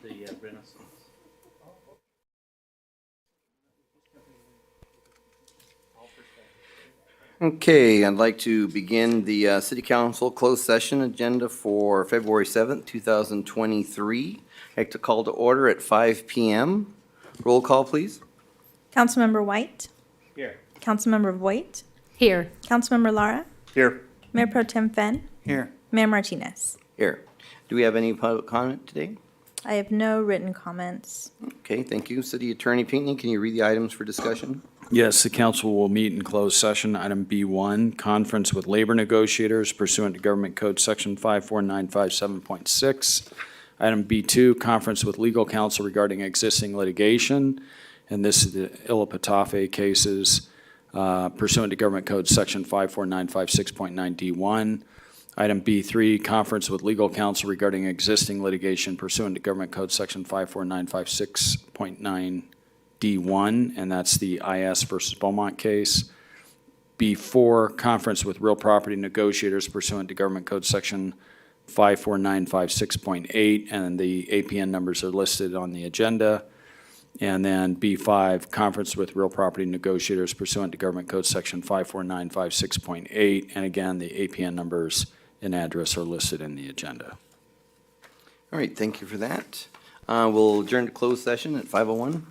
The Renaissance. Okay, I'd like to begin the City Council closed session agenda for February 7th, 2023. I'd like to call to order at 5 PM. Roll call, please. Councilmember White, Here. Councilmember Voigt, Here. Councilmember Lara, Here. Mayor Pro Tem Fenn, Here. Mayor Martinez. Here. Do we have any public comment today? I have no written comments. Okay, thank you. City Attorney Pinckney, can you read the items for discussion? Yes, the council will meet in closed session. Item B1, conference with labor negotiators pursuant to Government Code Section 54957.6. Item B2, conference with legal counsel regarding existing litigation, and this is the Illapatafe cases pursuant to Government Code Section 54956.9D1. Item B3, conference with legal counsel regarding existing litigation pursuant to Government Code Section 54956.9D1, and that's the IS versus Beaumont case. B4, conference with real property negotiators pursuant to Government Code Section 54956.8, and the APN numbers are listed on the agenda. And then B5, conference with real property negotiators pursuant to Government Code Section 54956.8, and again, the APN numbers and address are listed in the agenda. All right, thank you for that. We'll adjourn to closed session at 5:01.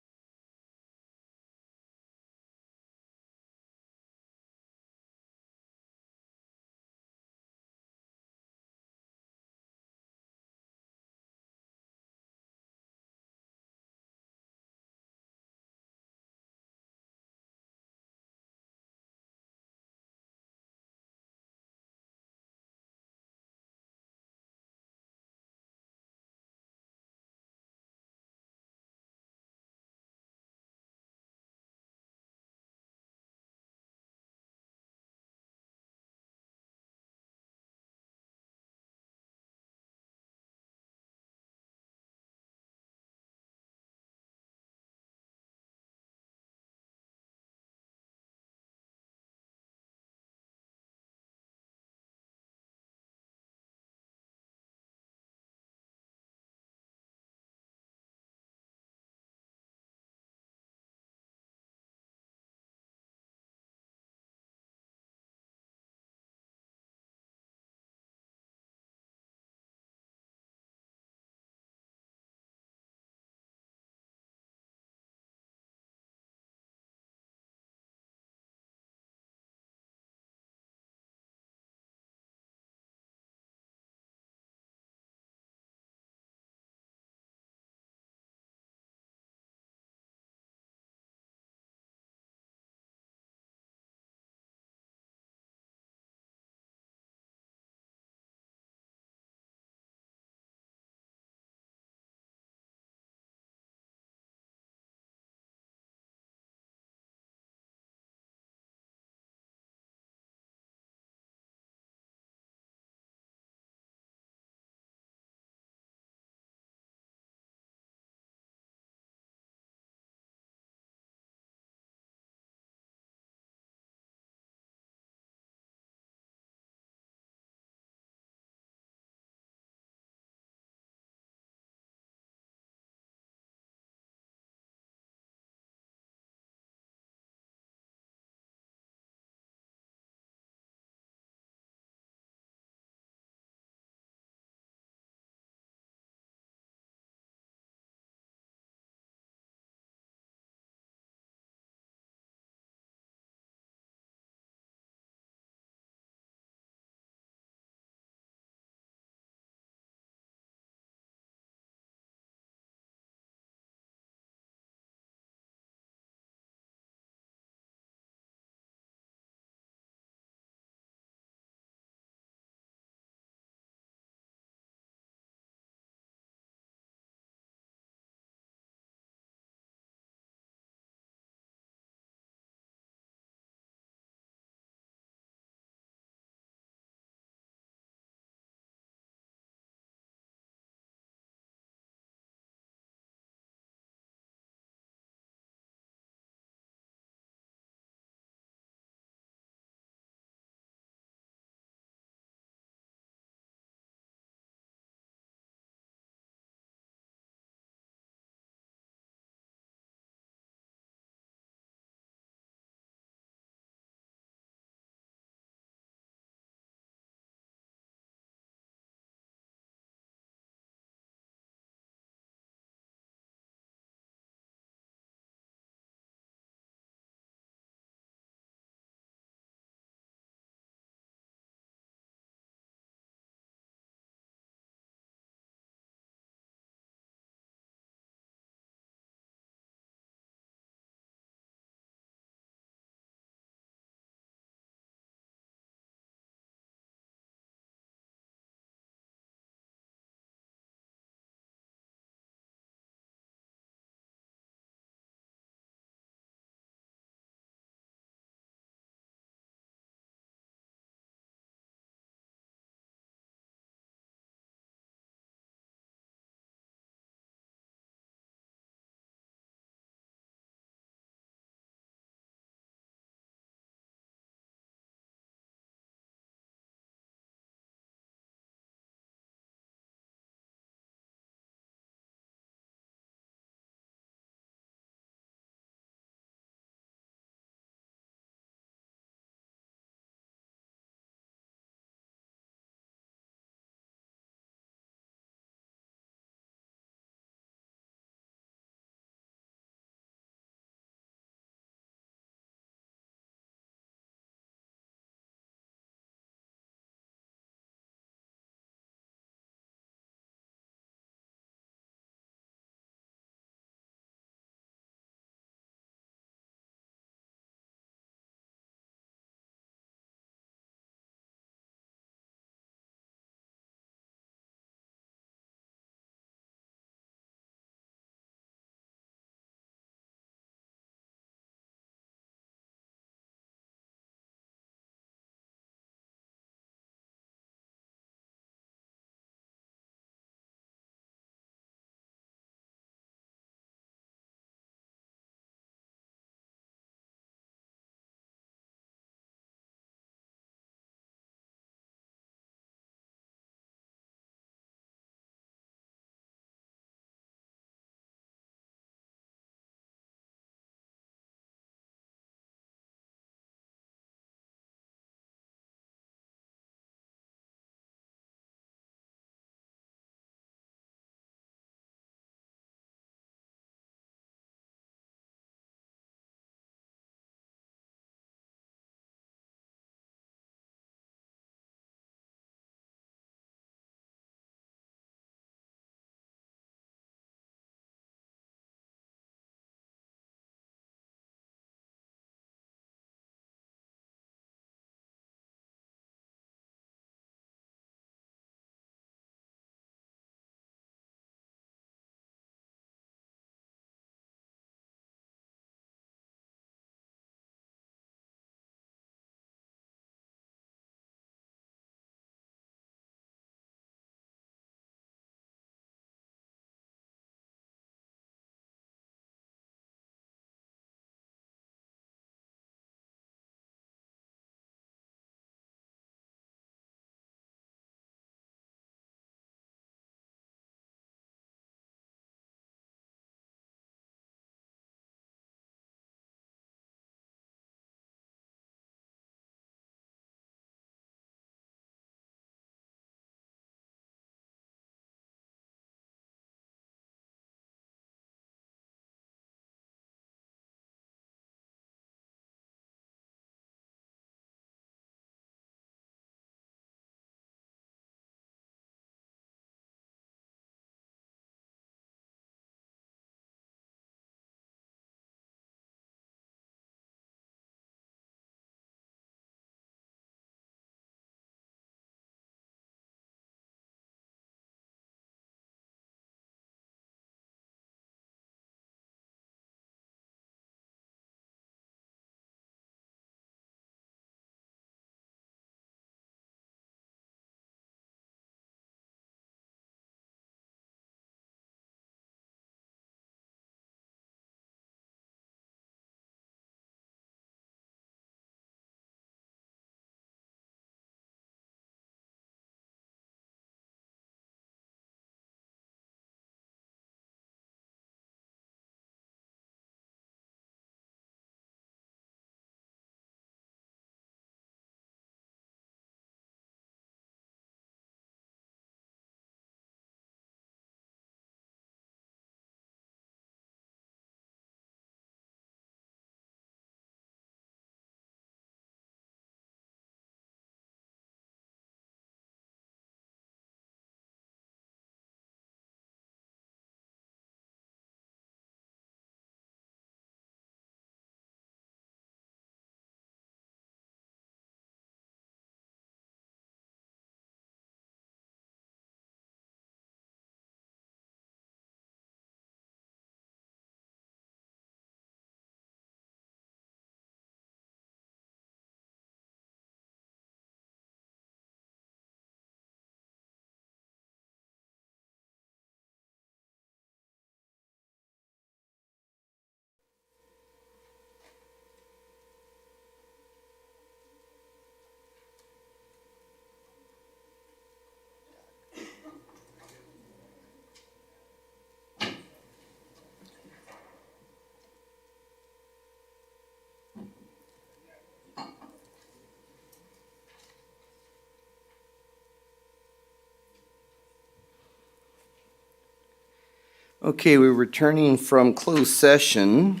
Okay, we're returning from closed session.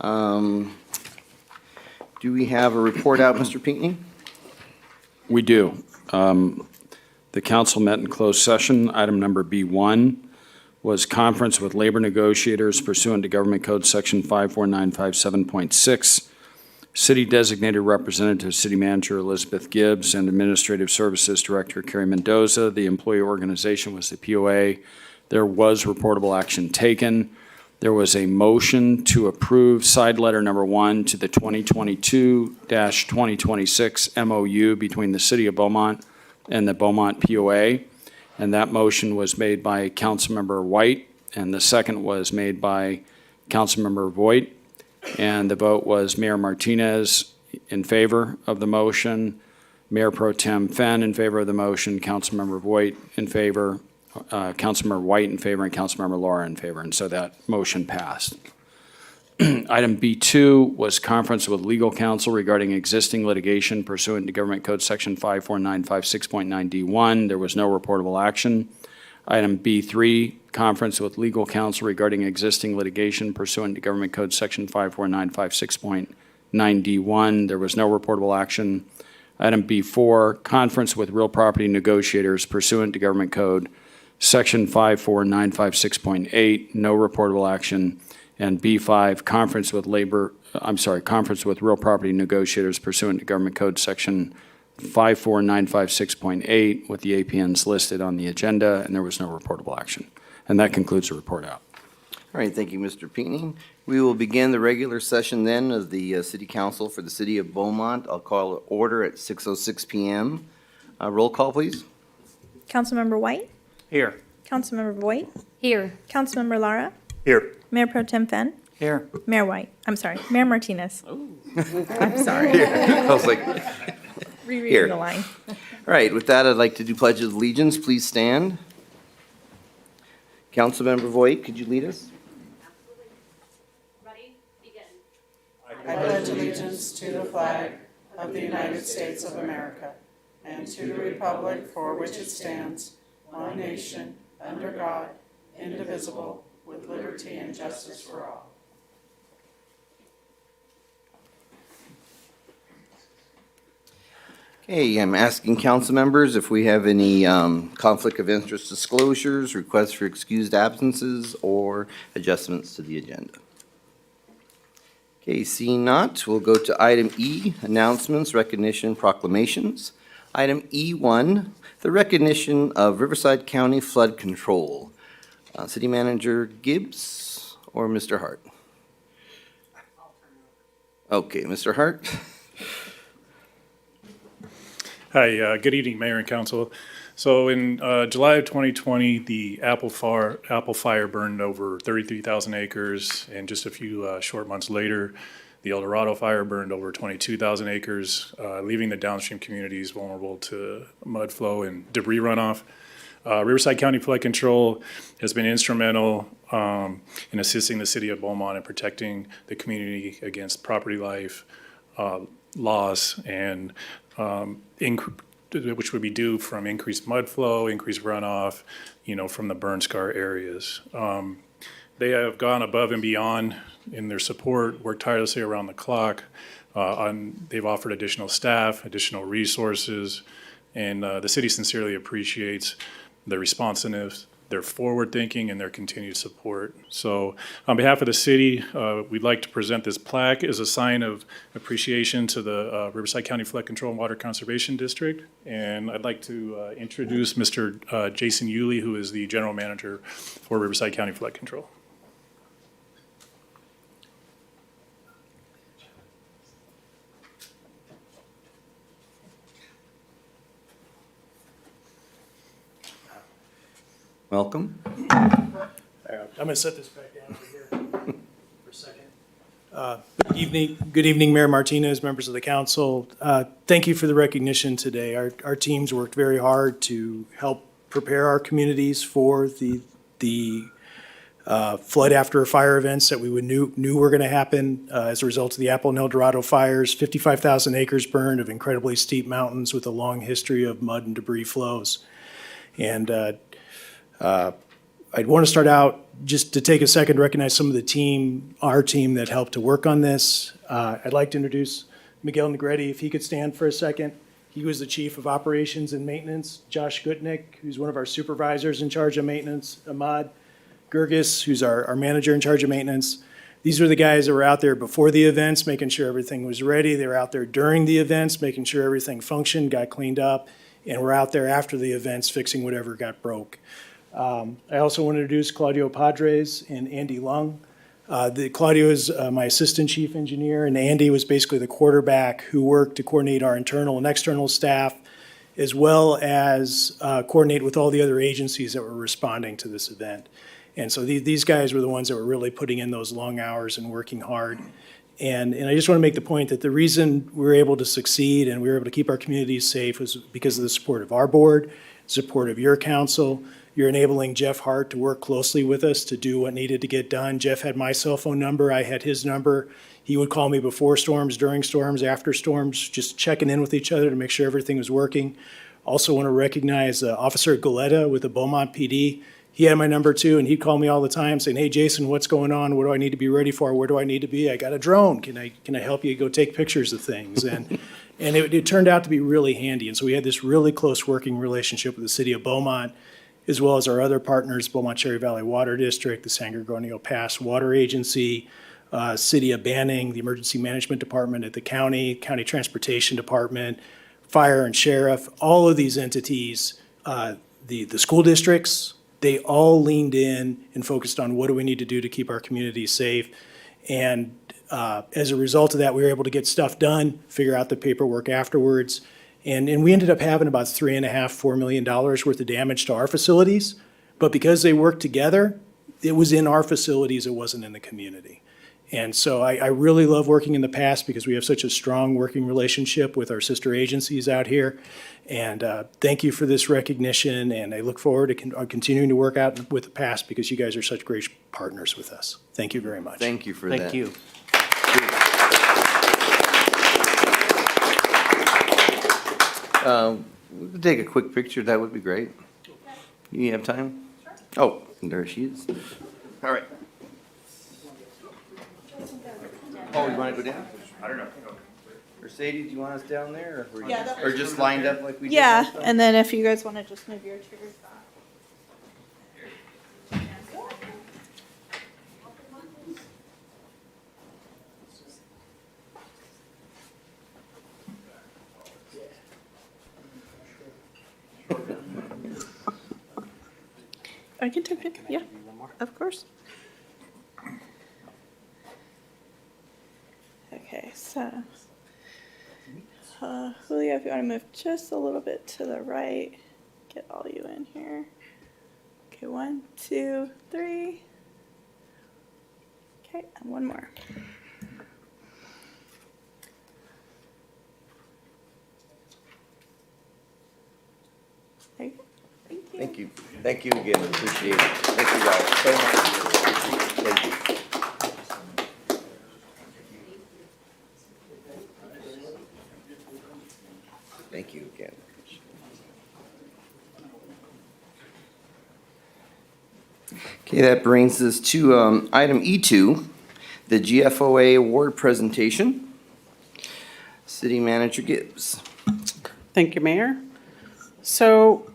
Do we have a report out, Mr. Pinckney? We do. The council met in closed session. Item number B1 was conference with labor negotiators pursuant to Government Code Section 54957.6. City designated representative, City Manager Elizabeth Gibbs, and Administrative Services Director Carrie Mendoza. The employee organization was the POA. There was reportable action taken. There was a motion to approve side letter number 1 to the 2022-2026 MOU between the City of Beaumont and the Beaumont POA. And that motion was made by Councilmember White, and the second was made by Councilmember Voigt. And the vote was Mayor Martinez in favor of the motion, Mayor Pro Tem Fenn in favor of the motion, Councilmember Voigt in favor, Councilmember White in favor, and Councilmember Laura in favor. And so that motion passed. Item B2 was conference with legal counsel regarding existing litigation pursuant to Government Code Section 54956.9D1. There was no reportable action. Item B3, conference with legal counsel regarding existing litigation pursuant to Government Code Section 54956.9D1. There was no reportable action. Item B4, conference with real property negotiators pursuant to Government Code Section 54956.8, no reportable action. And B5, conference with real property negotiators pursuant to Government Code Section 54956.8 with the APNs listed on the agenda, and there was no reportable action. And that concludes the report out. All right, thank you, Mr. Pinckney. We will begin the regular session then of the City Council for the City of Beaumont. I'll call order at 6:06 p.m. Roll call, please. Councilmember White, Here. Councilmember Voigt, Here. Councilmember Lara, Here. Mayor Pro Tem Fenn, Here. Mayor White. I'm sorry, Mayor Martinez. I'm sorry. I was like, Here. Rereading the line. all right, with that, I'd like to do Pledge of Allegiance. Please stand. Councilmember Voigt, could you lead us? Ready? Begin. I pledge allegiance to the flag of the United States of America and to the republic for which it stands, one nation, under God, indivisible, with liberty and justice for all. Okay, I'm asking council members if we have any conflict of interest disclosures, requests for excused absences, or adjustments to the agenda. Okay, seeing not, we'll go to item E, announcements, recognition, proclamations. Item E1, the recognition of Riverside County Flood Control. City Manager Gibbs or Mr. Hart? Okay, Mr. Hart. Hi, good evening, Mayor and Council. So in July of 2020, the Apple Fire burned over 33,000 acres, and just a few short months later, the El Dorado Fire burned over 22,000 acres, leaving the downstream communities vulnerable to mud flow and debris runoff. Riverside County Flood Control has been instrumental in assisting the city of Beaumont in protecting the community against property life, loss, and which would be due from increased mud flow, increased runoff, from the burn scar areas. They have gone above and beyond in their support, worked tirelessly around the clock. They've offered additional staff, additional resources, and the city sincerely appreciates their responsiveness, their forward thinking, and their continued support. So on behalf of the city, we'd like to present this plaque as a sign of appreciation to the Riverside County Flood Control and Water Conservation District. And I'd like to introduce Mr. Jason Yulee, who is the General Manager for Riverside County Flood Control. Welcome. I'm going to set this back down over here for a second. Good evening, Mayor Martinez, members of the council. Thank you for the recognition today. Our teams worked very hard to help prepare our communities for the flood after fire events that we knew were going to happen as a result of the Apple and El Dorado fires. 55,000 acres burned of incredibly steep mountains with a long history of mud and debris flows. And I'd want to start out just to take a second to recognize some of the team, our team that helped to work on this. I'd like to introduce Miguel Negretti, if he could stand for a second. He was the Chief of Operations and Maintenance. Josh Gutnick, who's one of our supervisors in charge of maintenance. Ahmad Gurgis, who's our manager in charge of maintenance. These were the guys that were out there before the events, making sure everything was ready. They were out there during the events, making sure everything functioned, got cleaned up, and we're out there after the events, fixing whatever got broke. I also want to introduce Claudio Padres and Andy Lung. Claudio is my assistant chief engineer, and Andy was basically the quarterback who worked to coordinate our internal and external staff, as well as coordinate with all the other agencies that were responding to this event. And so these guys were the ones that were really putting in those long hours and working hard. And I just want to make the point that the reason we were able to succeed and we were able to keep our communities safe was because of the support of our board, support of your council. You're enabling Jeff Hart to work closely with us to do what needed to get done. Jeff had my cell phone number. I had his number. He would call me before storms, during storms, after storms, just checking in with each other to make sure everything was working. Also want to recognize Officer Galetta with the Beaumont PD. He had my number too, and he'd call me all the time saying, "Hey, Jason, what's going on? What do I need to be ready for? Where do I need to be? I got a drone. Can I help you go take pictures of things?" And it turned out to be really handy. And so we had this really close working relationship with the city of Beaumont, as well as our other partners, Beaumont Cherry Valley Water District, the San Gorgonio Pass Water Agency, City of Banning, the Emergency Management Department at the county Transportation Department, Fire and Sheriff, all of these entities, the school districts, they all leaned in and focused on what do we need to do to keep our communities safe. And as a result of that, we were able to get stuff done, figure out the paperwork afterwards. And we ended up having about $3.5–4 million worth of damage to our facilities. But because they worked together, it was in our facilities, it wasn't in the community. And so I really love working in the past because we have such a strong working relationship with our sister agencies out here. And thank you for this recognition, and I look forward to continuing to work out with the past because you guys are such great partners with us. Thank you very much. Thank you for that. Thank you. We could take a quick picture, that would be great. You have time? Sure. Oh, there she is. All right. Oh, you want to go down? I don't know. Mercedes, you want us down there, or or just lined up like we did Yeah, last time? and then if you guys want to just move your chairs back. I can take it, yeah, of course. Okay, so, Julio, if you want to move just a little bit to the right, get all you in here. Okay, 1, 2, 3. Okay, and one more. There you go. Thank you. Thank you. Thank you again, appreciate it. Thank you guys so much. Thank you. Thank you again. Okay, that brings us to item E2, the GFOA award presentation. City Manager Gibbs. Thank you, Mayor. So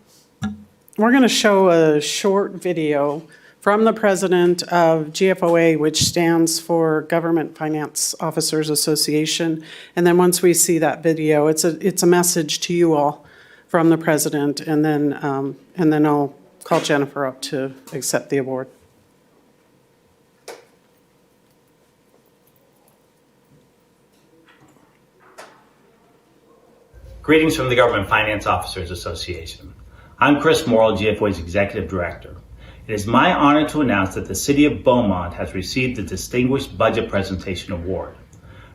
we're going to show a short video from the president of GFOA, which stands for Government Finance Officers Association. And then once we see that video, it's a message to you all from the president, and then I'll call Jennifer up to accept the award. Greetings from the Government Finance Officers Association. I'm Chris Morrill, GFOA's Executive Director. It is my honor to announce that the City of Beaumont has received the Distinguished Budget Presentation Award.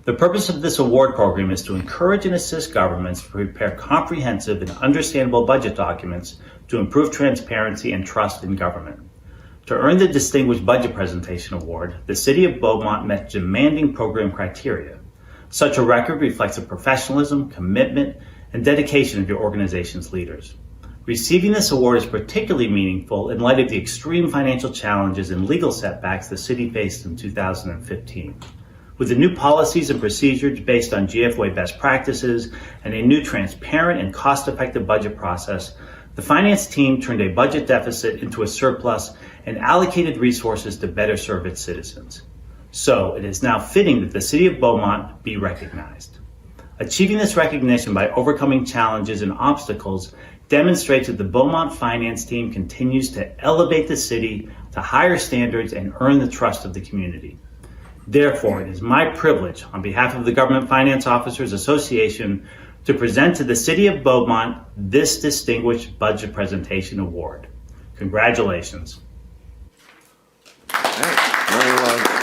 The purpose of this award program is to encourage and assist governments to prepare comprehensive and understandable budget documents to improve transparency and trust in government. To earn the Distinguished Budget Presentation Award, the City of Beaumont met demanding program criteria. Such a record reflects the professionalism, commitment, and dedication of your organization's leaders. Receiving this award is particularly meaningful in light of the extreme financial challenges and legal setbacks the city faced in 2015. With the new policies and procedures based on GFOA best practices and a new transparent and cost-effective budget process, the finance team turned a budget deficit into a surplus and allocated resources to better serve its citizens. So it is now fitting that the City of Beaumont be recognized. Achieving this recognition by overcoming challenges and obstacles demonstrates that the Beaumont finance team continues to elevate the city to higher standards and earn the trust of the community. Therefore, it is my privilege, on behalf of the Government Finance Officers Association, to present to the City of Beaumont this Distinguished Budget Presentation Award. Congratulations. All right. Very well.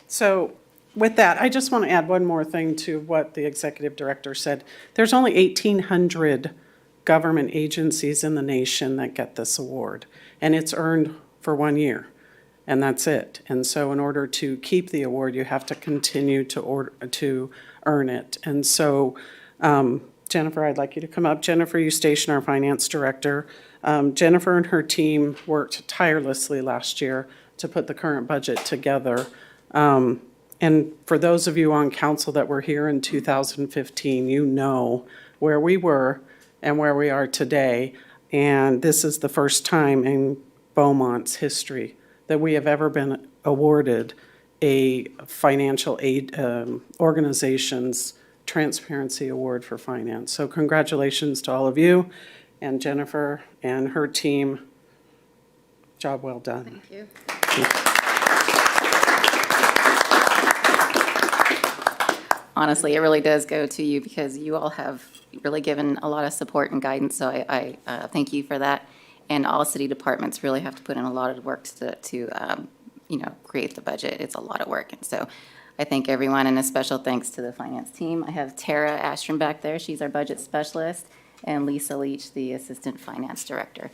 So with that, I just want to add one more thing to what the executive director said. There's only 1,800 government agencies in the nation that get this award, and it's earned for 1 year, and that's it. And so in order to keep the award, you have to continue to earn it. And so, Jennifer, I'd like you to come up. Jennifer Eustace, our finance director. Jennifer and her team worked tirelessly last year to put the current budget together. And for those of you on council that were here in 2015, you know where we were and where we are today. And this is the first time in Beaumont's history that we have ever been awarded a financial aid organization's Transparency Award for Finance. So congratulations to all of you and Jennifer and her team. Job well done. Thank you. Honestly, it really does go to you because you all have really given a lot of support and guidance, so I thank you for that. And all city departments really have to put in a lot of work to create the budget. It's a lot of work, and so I thank everyone, and a special thanks to the finance team. I have Tara Ashton back there. She's our budget specialist, and Lisa Leach, the assistant finance director.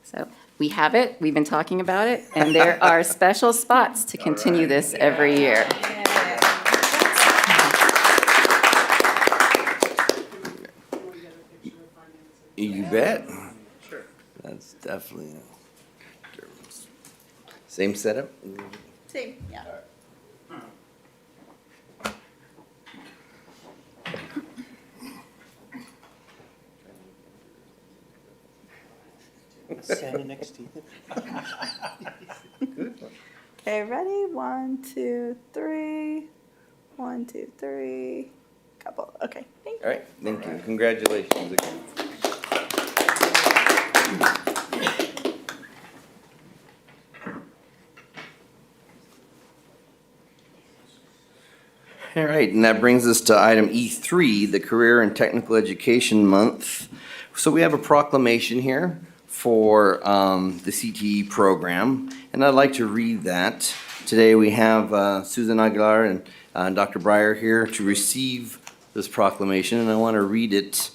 So we have it. We've been talking about it, and there are special spots to continue this every year. You bet. Sure. That's definitely same setup. Same, yeah. Standing next to you. Okay, ready? 1, 2, 3. 1, 2, 3. Couple. Okay, thank you. All right, thank you. Congratulations again. All right, and that brings us to item E3, the Career and Technical Education Month. So we have a proclamation here for the CTE program, and I'd like to read that. Today we have Susan Aguilar and Dr. Breyer here to receive this proclamation, and I want to read it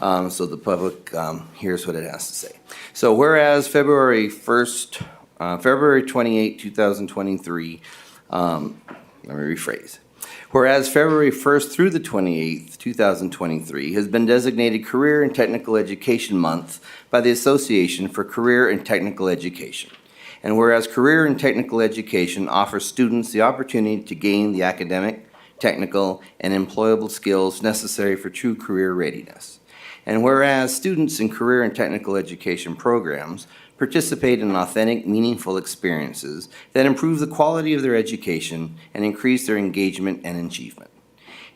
so the public hears what it has to say. So whereas February 28, 2023, let me rephrase. Whereas February 1st through the 28th, 2023 has been designated Career and Technical Education Month by the Association for Career and Technical Education. And whereas Career and Technical Education offers students the opportunity to gain the academic, technical, and employable skills necessary for true career readiness. And whereas students in career and technical education programs participate in authentic, meaningful experiences that improve the quality of their education and increase their engagement and achievement.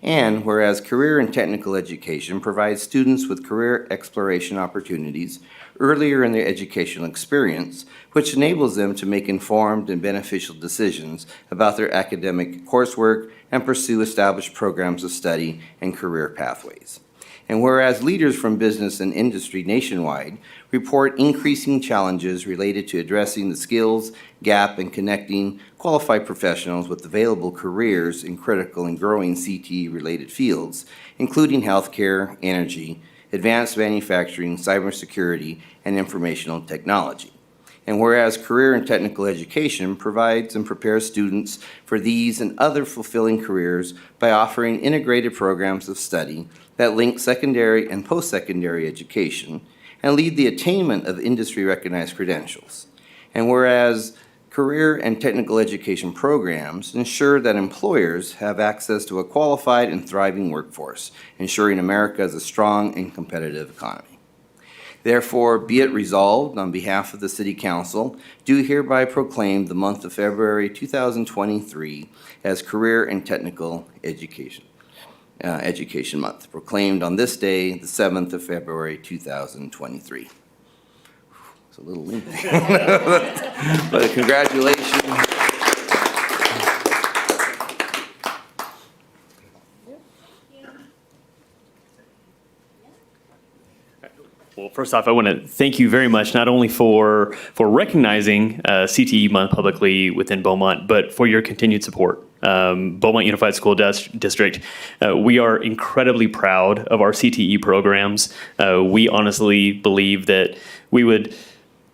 And whereas career and technical education provides students with career exploration opportunities earlier in their educational experience, which enables them to make informed and beneficial decisions about their academic coursework and pursue established programs of study and career pathways. And whereas leaders from business and industry nationwide report increasing challenges related to addressing the skills gap and connecting qualified professionals with available careers in critical and growing CTE-related fields, including healthcare, energy, advanced manufacturing, cybersecurity, and informational technology. And whereas career and technical education provides and prepares students for these and other fulfilling careers by offering integrated programs of study that link secondary and post-secondary education and lead the attainment of industry-recognized credentials. And whereas career and technical education programs ensure that employers have access to a qualified and thriving workforce, ensuring America has a strong and competitive economy. Therefore, be it resolved on behalf of the City Council, do hereby proclaim the month of February 2023 as Career and Technical Education Month, proclaimed on this day, the 7th of February 2023. It's a little lengthy, but congratulations. Well, first off, I want to thank you very much, not only for recognizing CTE Month publicly within Beaumont, but for your continued support. Beaumont Unified School District, we are incredibly proud of our CTE programs. We honestly believe that we would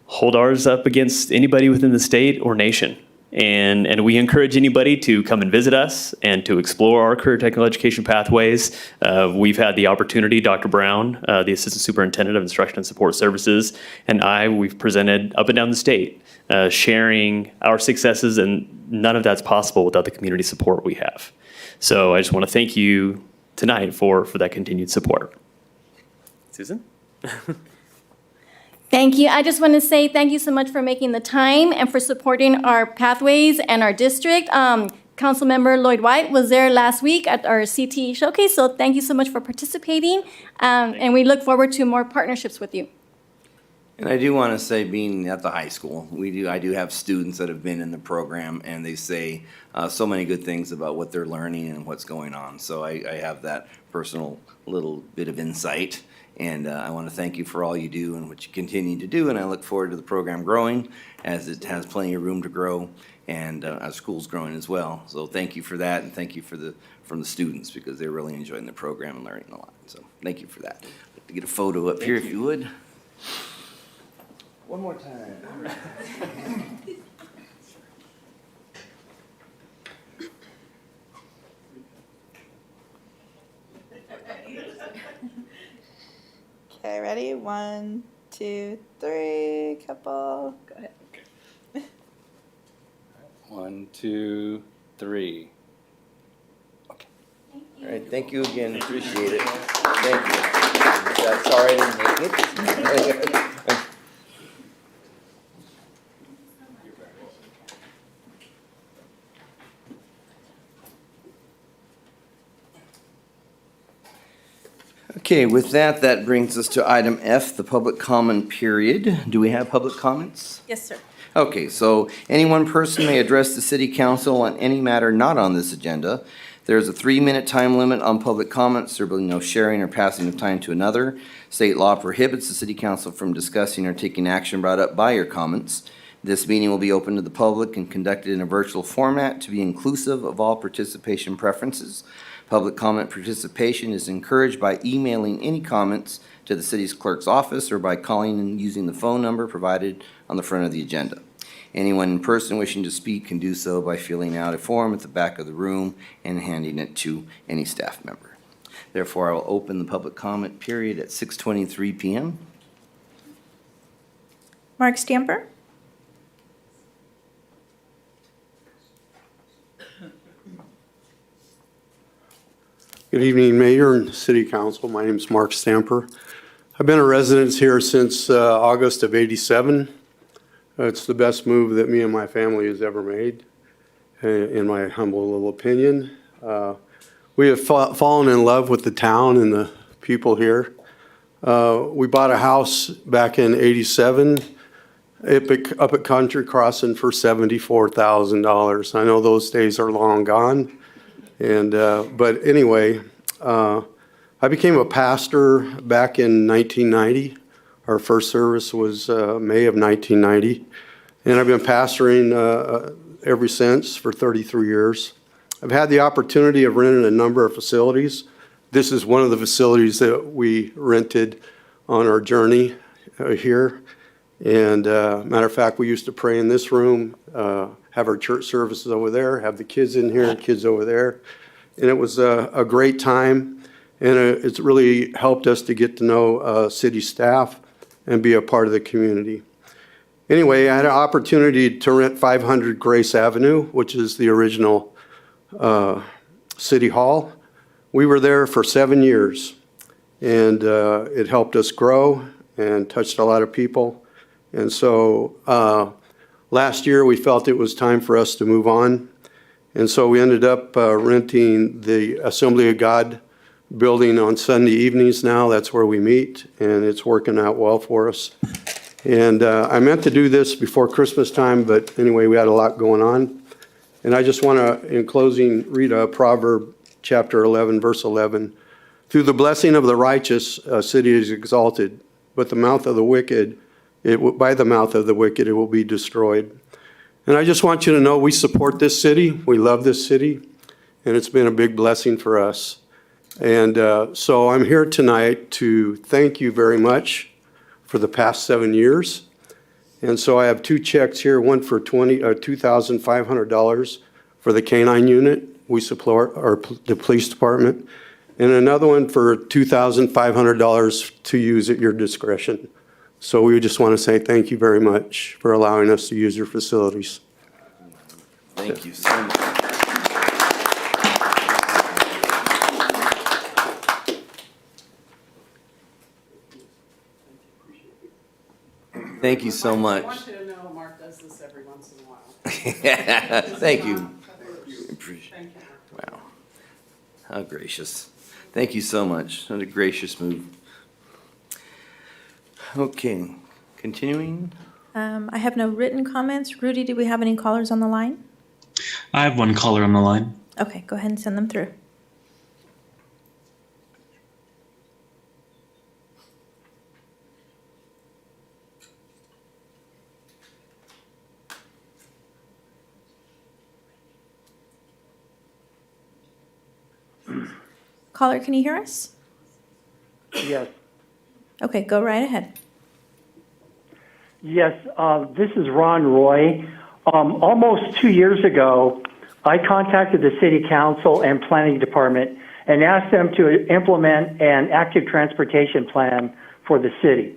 hold ours up against anybody within the state or nation. And we encourage anybody to come and visit us and to explore our career technical education pathways. We've had the opportunity, Dr. Brown, the Assistant Superintendent of Instruction and Support Services, and we've presented up and down the state, sharing our successes, and none of that's possible without the community support we have. So I just want to thank you tonight for that continued support. Susan? Thank you. I just want to say thank you so much for making the time and for supporting our pathways and our district. Councilmember Lloyd White was there last week at our CTE showcase, so thank you so much for participating. And we look forward to more partnerships with you. And I do want to say, being at the high school, I do have students that have been in the program, and they say so many good things about what they're learning and what's going on. So I have that personal little bit of insight. And I want to thank you for all you do and what you continue to do. And I look forward to the program growing, as it has plenty of room to grow, and our school's growing as well. So thank you for that, and thank you from the students, because they're really enjoying the program and learning a lot. So thank you for that. I'd like to get a photo up here if you would. One more time. Okay, ready? 1, 2, 3. Couple. Go ahead. 1, 2, 3. All right, thank you again. Appreciate it. Thank you. Sorry I didn't make it. Okay, with that, that brings us to item F, the public comment period. Do we have public comments? Yes, sir. Okay, so any one person may address the city council on any matter not on this agenda. There's a 3-minute time limit on public comments. There will be no sharing or passing of time to another. State law prohibits the city council from discussing or taking action brought up by your comments. This meeting will be open to the public and conducted in a virtual format to be inclusive of all participation preferences. Public comment participation is encouraged by emailing any comments to the city's clerk's office or by calling and using the phone number provided on the front of the agenda. Anyone in person wishing to speak can do so by filling out a form at the back of the room and handing it to any staff member. Therefore, I will open the public comment period at 6:23 p.m. Mark Stamper. Good evening, Mayor and City Council. My name is Mark Stamper. I've been a resident here since August of '87. It's the best move that me and my family has ever made, in my humble little opinion. We have fallen in love with the town and the people here. We bought a house back in '87 up at Country Crossing for $74,000. I know those days are long gone. And, but anyway, I became a pastor back in 1990. Our first service was May of 1990. And I've been pastoring ever since for 33 years. I've had the opportunity of renting a number of facilities. This is one of the facilities that we rented on our journey here. And matter of fact, we used to pray in this room, have our church services over there, have the kids in here, kids over there. And it was a great time, and it's really helped us to get to know city staff and be a part of the community. Anyway, I had an opportunity to rent 500 Grace Avenue, which is the original City Hall. We were there for 7 years, and it helped us grow and touched a lot of people. And so last year, we felt it was time for us to move on. And so we ended up renting the Assembly of God building on Sunday evenings now. That's where we meet, and it's working out well for us. And I meant to do this before Christmas time, but anyway, we had a lot going on. And I just want to, in closing, read a proverb, chapter 11, verse 11. Through the blessing of the righteous, a city is exalted, but the mouth of the wicked, by the mouth of the wicked, it will be destroyed. And I just want you to know we support this city. We love this city, and it's been a big blessing for us. And so I'm here tonight to thank you very much for the past 7 years. And so I have 2 checks here, one for $2,500 for the K-9 unit. We support the police department. And another one for $2,500 to use at your discretion. So we just want to say thank you very much for allowing us to use your facilities. Thank you so much. Thank you so much. I want you to know Mark does this every once in a while. Thank you. Thank you. Wow. How gracious. Thank you so much. What a gracious move. Okay, continuing. I have no written comments. Rudy, do we have any callers on the line? I have one caller on the line. Okay, go ahead and send them through. Caller, can you hear us? Yes. Okay, go right ahead. Yes, this is Ron Roy. Almost 2 years ago, I contacted the City Council and Planning Department and asked them to implement an active transportation plan for the city.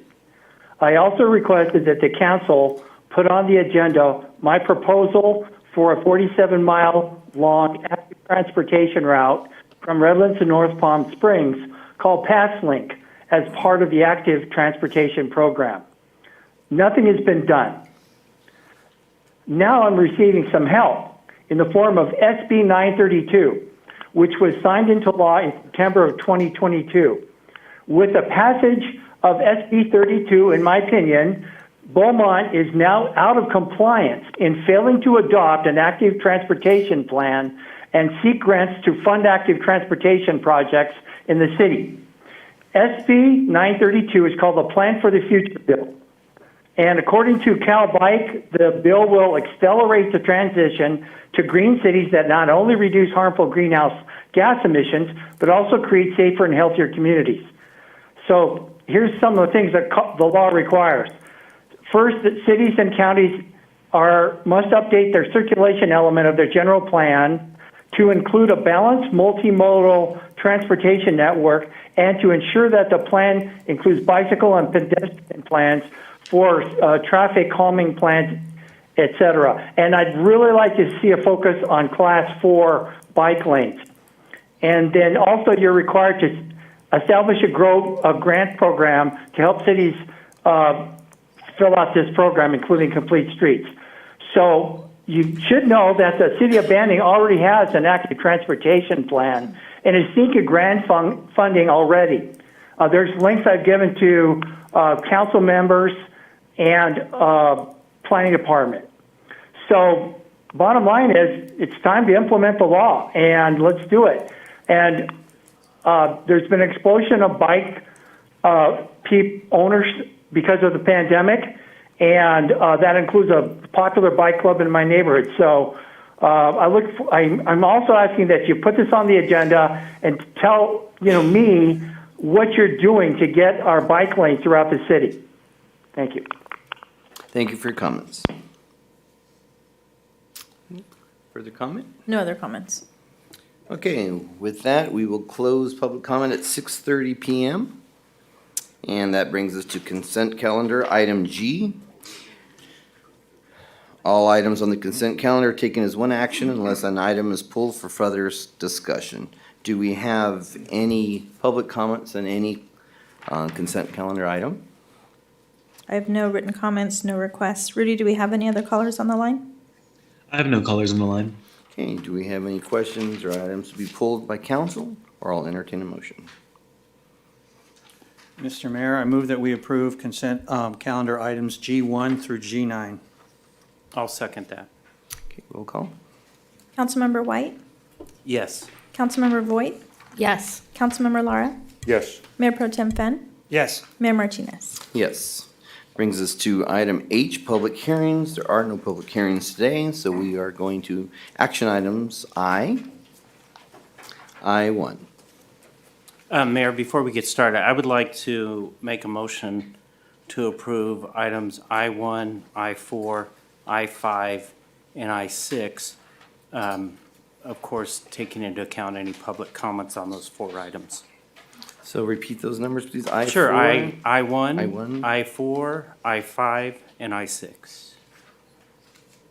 I also requested that the council put on the agenda my proposal for a 47-mile-long active transportation route from Redlands to North Palm Springs called PassLink as part of the active transportation program. Nothing has been done. Now I'm receiving some help in the form of SB 932, which was signed into law in September of 2022. With the passage of SB 32, in my opinion, Beaumont is now out of compliance in failing to adopt an active transportation plan and seek grants to fund active transportation projects in the city. SB 932 is called the Plan for the Future Bill. And according to Cal Bike, the bill will accelerate the transition to green cities that not only reduce harmful greenhouse gas emissions, but also create safer and healthier communities. So here's some of the things that the law requires. First, that cities and counties must update their circulation element of their general plan to include a balanced multimodal transportation network and to ensure that the plan includes bicycle and pedestrian plans for traffic calming plans, et cetera. And I'd really like to see a focus on Class 4 bike lanes. And then also you're required to establish a grant program to help cities fill out this program, including Complete Streets. So you should know that the City of Banning already has an active transportation plan and is seeking grant funding already. There's links I've given to council members and planning department. So bottom line is it's time to implement the law, and let's do it. And there's been an explosion of bike owners because of the pandemic, and that includes a popular bike club in my neighborhood. So I'm also asking that you put this on the agenda and tell me what you're doing to get our bike lanes throughout the city. Thank you. Thank you for your comments. Further comment? No other comments. Okay, with that, we will close public comment at 6:30 PM. And that brings us to consent calendar, item G. All items on the consent calendar are taken as one action unless an item is pulled for further discussion. Do we have any public comments on any consent calendar item? I have no written comments, no requests. Rudy, do we have any other callers on the line? I have no callers on the line. Okay, do we have any questions or items to be pulled by council, or I'll entertain a motion? Mr. Mayor, I move that we approve consent calendar items G1 through G9. I'll second that. Okay, roll call. Councilmember White? Yes. Councilmember Voigt? Yes. Councilmember Lara? Yes. Mayor Pro Tem Fenn? Yes. Mayor Martinez? Yes. Brings us to item H, public hearings. There are no public hearings today, so we are going to action items I1. Mayor, before we get started, I would like to make a motion to approve items I1, I4, I5, and I6. Of course, taking into account any public comments on those 4 items. So repeat those numbers, please. I4. Sure, I1, I1. I4, I5, and I6.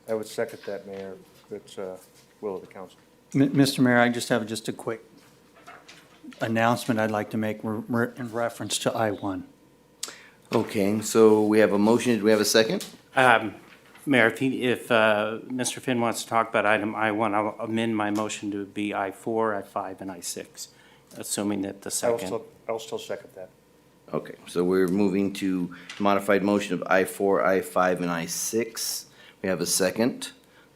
I would second that, Mayor. It's will of the council. Mr. Mayor, I just have a quick announcement I'd like to make in reference to I1. Okay, so we have a motion. Do we have a second? Mayor, if Mr. Finn wants to talk about item I1, I'll amend my motion to be I4, I5, and I6, assuming that the second. I will still second that. Okay, so we're moving to modified motion of I4, I5, and I6. We have a second,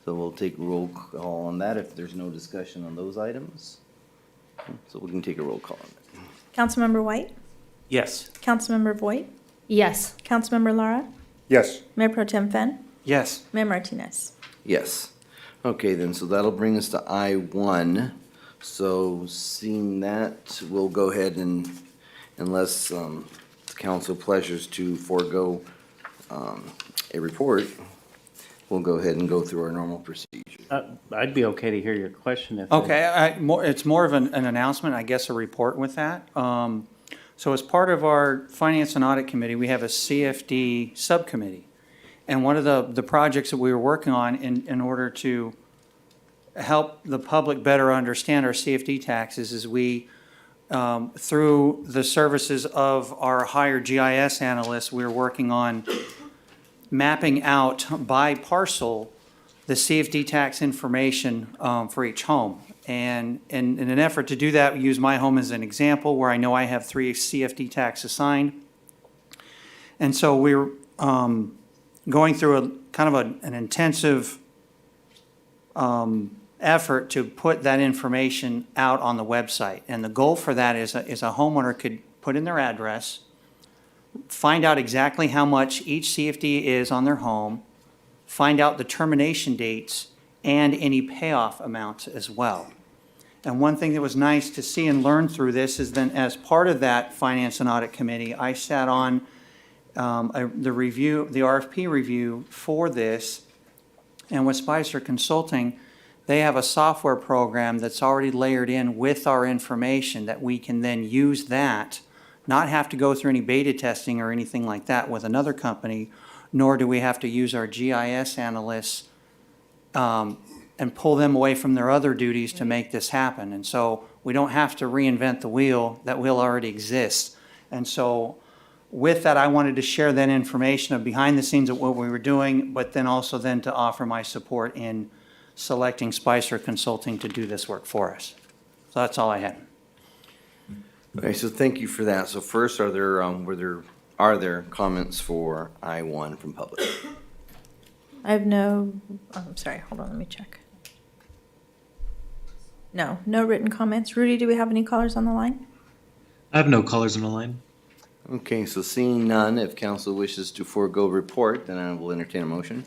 so we'll take roll call on that if there's no discussion on those items. So we can take a roll call on that. Councilmember White? Yes. Councilmember Voigt? Yes. Councilmember Lara? Yes. Mayor Pro Tem Fenn? Yes. Mayor Martinez? Yes. Okay, then, so that'll bring us to I1. So seeing that, we'll go ahead and, unless the council pleasures to forego a report, we'll go ahead and go through our normal procedure. I'd be okay to hear your question if. Okay, it's more of an announcement, I guess, a report with that. So as part of our Finance and Audit Committee, we have a CFD subcommittee. And one of the projects that we were working on in order to help the public better understand our CFD taxes is we, through the services of our hired GIS analysts, we were working on mapping out by parcel the CFD tax information for each home. And in an effort to do that, we use my home as an example where I know I have 3 CFD tax assigned. And so we're going through a kind of an intensive effort to put that information out on the website. And the goal for that is a homeowner could put in their address, find out exactly how much each CFD is on their home, find out the termination dates, and any payoff amounts as well. And one thing that was nice to see and learn through this is then as part of that Finance and Audit Committee, I sat on the RFP review for this. And with Spicer Consulting, they have a software program that's already layered in with our information that we can then use that, not have to go through any beta testing or anything like that with another company, nor do we have to use our GIS analysts and pull them away from their other duties to make this happen. And so we don't have to reinvent the wheel. That wheel already exists. And so with that, I wanted to share that information of behind the scenes of what we were doing, but then also then to offer my support in selecting Spicer Consulting to do this work for us. So that's all I had. Okay, so thank you for that. So first, are there comments for I1 from public? I have no, I'm sorry, hold on, let me check. No written comments. Rudy, do we have any callers on the line? I have no callers on the line. Okay, so seeing none, if council wishes to forego report, then I will entertain a motion.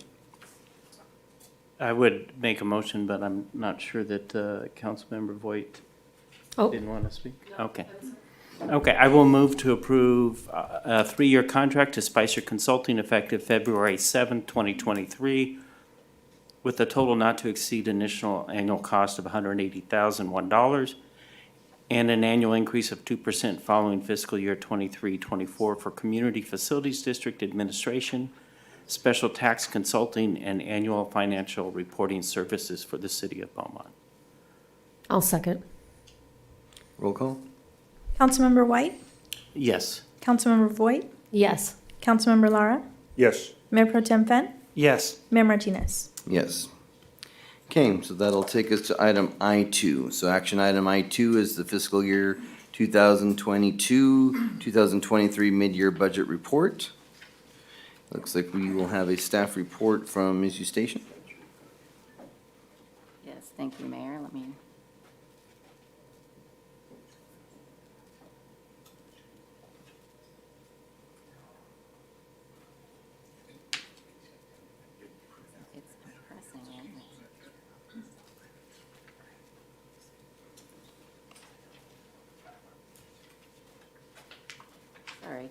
I would make a motion, but I'm not sure that Councilmember Voigt didn't want to speak. Okay. Okay, I will move to approve a three-year contract to Spicer Consulting effective February 7th, 2023, with a total not to exceed initial annual cost of $180,001 and an annual increase of 2% following fiscal year 23-24 for Community Facilities District Administration, Special Tax Consulting, and Annual Financial Reporting Services for the City of Beaumont. I'll second. Roll call? Councilmember White? Yes. Councilmember Voigt? Yes. Councilmember Lara? Yes. Mayor Pro Tem Fenn? Yes. Mayor Martinez? Yes. Okay, so that'll take us to item I2. So action item I2 is the fiscal year 2022, 2023 mid-year budget report. Looks like we will have a staff report from Ms. Eustachian. Yes, thank you, Mayor. Let me. It's compressing in. Sorry.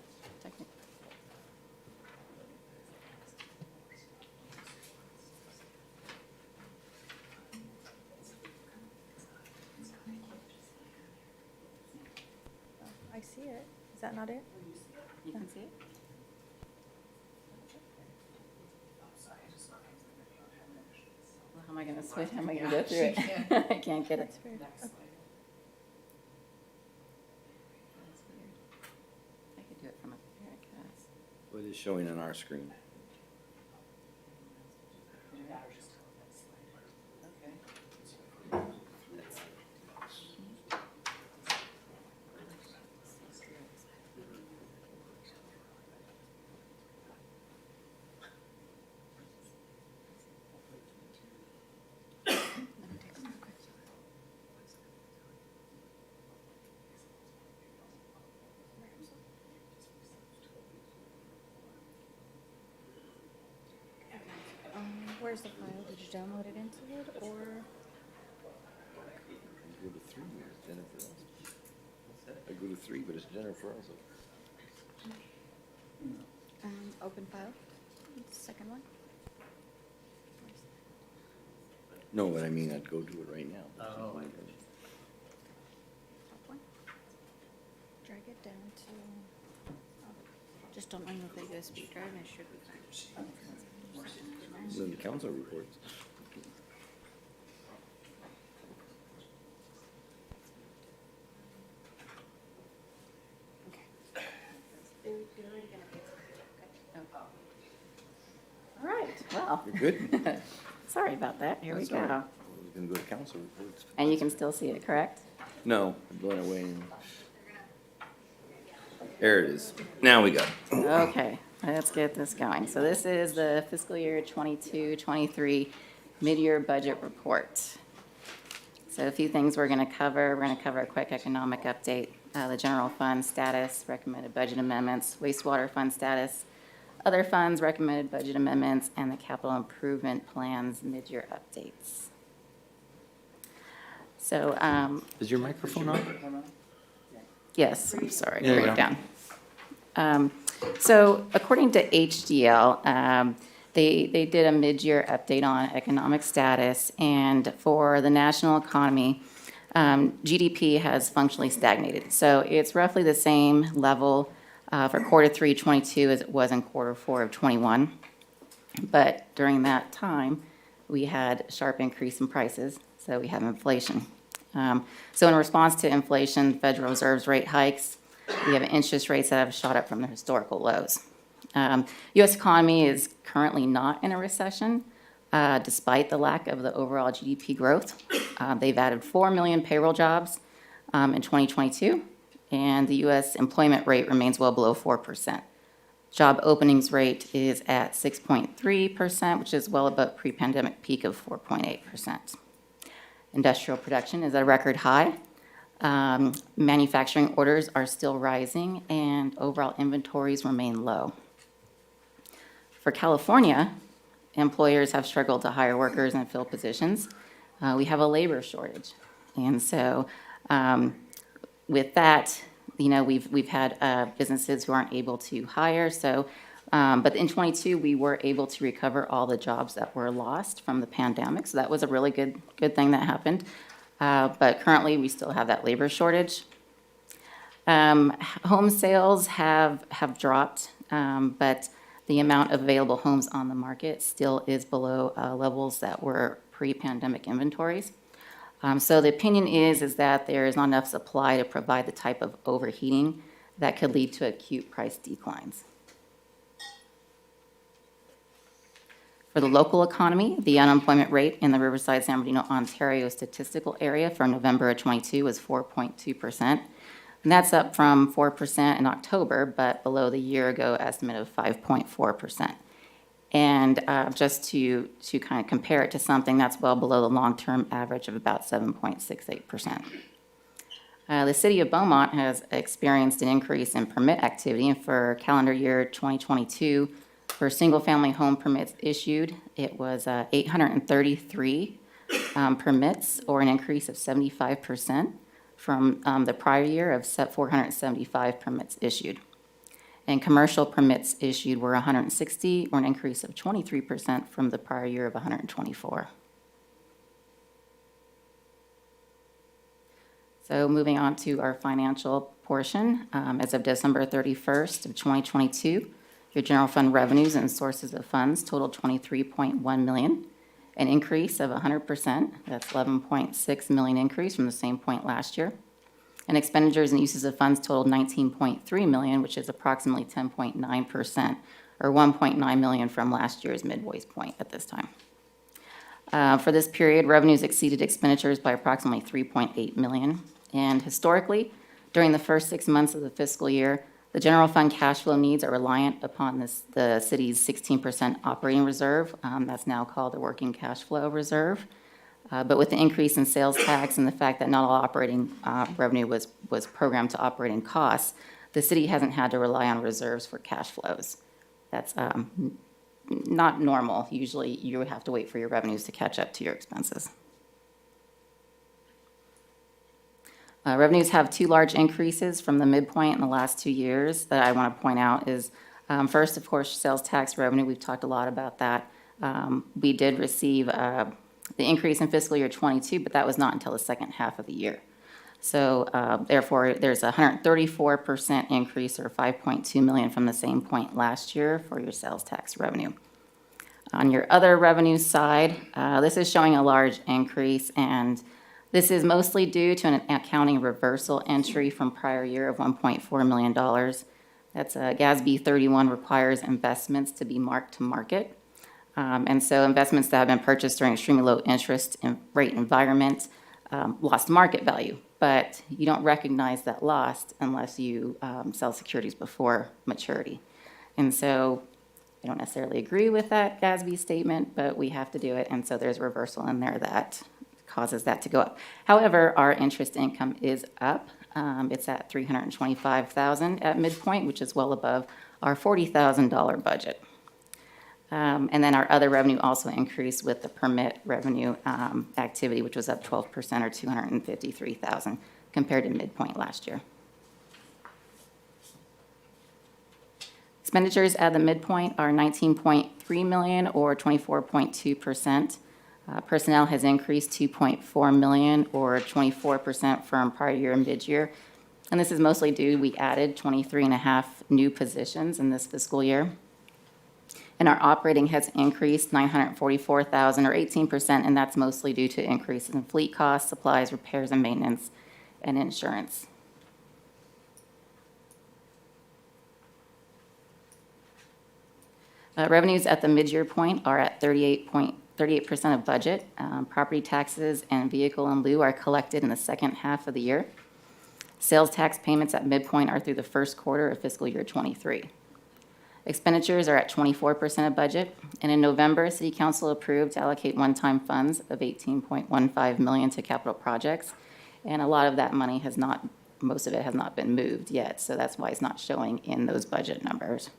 I see it. Is that not it? You can see it? Well, how am I gonna switch? How am I gonna go through it? I can't get it. That's weird. I could do it from up here, I guess. What is showing on our screen? Where's the file? Did you download it into it, or? I go to 3, it's Jennifer also. I go to 3, but it's Jennifer also. Open file? Second one? No, but I mean, I'd go do it right now. Top one? Drag it down to, just don't remove the USB drive, and it should be fine. Then the council reports. All right, well. You're good? Sorry about that. Here we That's all right. go. We can go to council reports. And you can still see it, correct? No, I'm going away. There it is. Now we got it. Okay, let's get this going. So this is the fiscal year 22-23 mid-year budget report. So a few things we're going to cover. We're going to cover a quick economic update, the general fund status, recommended budget amendments, wastewater fund status, other funds, recommended budget amendments, and the capital improvement plans mid-year updates. So, Is your microphone on? yes, I'm sorry, There you wrote it go. down. So according to HDL, they did a mid-year update on economic status, and for the national economy, GDP has functionally stagnated. So it's roughly the same level for quarter 3 22 as it was in quarter 4 of 21. But during that time, we had a sharp increase in prices, so we have inflation. So in response to inflation, Federal Reserve's rate hikes, we have interest rates that have shot up from their historical lows. U.S. economy is currently not in a recession, despite the lack of the overall GDP growth. They've added 4 million payroll jobs in 2022, and the U.S. employment rate remains well below 4%. Job openings rate is at 6.3%, which is well above pre-pandemic peak of 4.8%. Industrial production is at a record high. Manufacturing orders are still rising, and overall inventories remain low. For California, employers have struggled to hire workers and fill positions. We have a labor shortage. And so with that, we've had businesses who aren't able to hire, so, but in '22, we were able to recover all the jobs that were lost from the pandemic, so that was a really good thing that happened. But currently, we still have that labor shortage. Home sales have dropped, but the amount of available homes on the market still is below levels that were pre-pandemic inventories. So the opinion is that there is not enough supply to provide the type of overheating that could lead to acute price declines. For the local economy, the unemployment rate in the Riverside, San Bernardino, Ontario statistical area for November of '22 was 4.2%. And that's up from 4% in October, but below the year ago estimate of 5.4%. And just to kind of compare it to something that's well below the long-term average of about 7.68%. The city of Beaumont has experienced an increase in permit activity, and for calendar year 2022, for single-family home permits issued, it was 833 permits, or an increase of 75% from the prior year of 475 permits issued. And commercial permits issued were 160, or an increase of 23% from the prior year of 124. So moving on to our financial portion, as of December 31st of 2022, your general fund revenues and sources of funds totaled $23.1 million, an increase of 100%. That's $11.6 million increase from the same point last year. And expenditures and uses of funds totaled $19.3 million, which is approximately 10.9%, or $1.9 million from last year's midway point at this time. For this period, revenues exceeded expenditures by approximately $3.8 million. And historically, during the first 6 months of the fiscal year, the general fund cash flow needs are reliant upon the city's 16% operating reserve. That's now called the working cash flow reserve. But with the increase in sales tax and the fact that not all operating revenue was programmed to operating costs, the city hasn't had to rely on reserves for cash flows. That's not normal. Usually, you would have to wait for your revenues to catch up to your expenses. Revenues have two large increases from the midpoint in the last 2 years that I want to point out is, first, of course, sales tax revenue. We've talked a lot about that. We did receive the increase in fiscal year '22, but that was not until the second half of the year. So therefore, there's a 134% increase, or $5.2 million from the same point last year for your sales tax revenue. On your other revenue side, this is showing a large increase, and this is mostly due to an accounting reversal entry from prior year of $1.4 million. That's GASB 31 requires investments to be marked to market. And so investments that have been purchased during extremely low interest rate environment lost market value, but you don't recognize that loss unless you sell securities before maturity. And so I don't necessarily agree with that GASB statement, but we have to do it, and so there's a reversal in there that causes that to go up. However, our interest income is up. It's at $325,000 at midpoint, which is well above our $40,000 budget. And then our other revenue also increased with the permit revenue activity, which was up 12%, or $253,000 compared to midpoint last year. Expenditures at the midpoint are $19.3 million, or 24.2%. Personnel has increased $2.4 million, or 24% from prior year and mid-year. And this is mostly due, we added 23.5 new positions in this fiscal year. And our operating has increased $944,000, or 18%, and that's mostly due to increases in fleet costs, supplies, repairs and maintenance, and insurance. Revenues at the mid-year point are at 38% of budget. Property taxes and vehicle in lieu are collected in the second half of the year. Sales tax payments at midpoint are through the first quarter of fiscal year '23. Expenditures are at 24% of budget, and in November, City Council approved to allocate one-time funds of $18.15 million to capital projects, and a lot of that money most of it has not been moved yet, so that's why it's not showing in those budget numbers.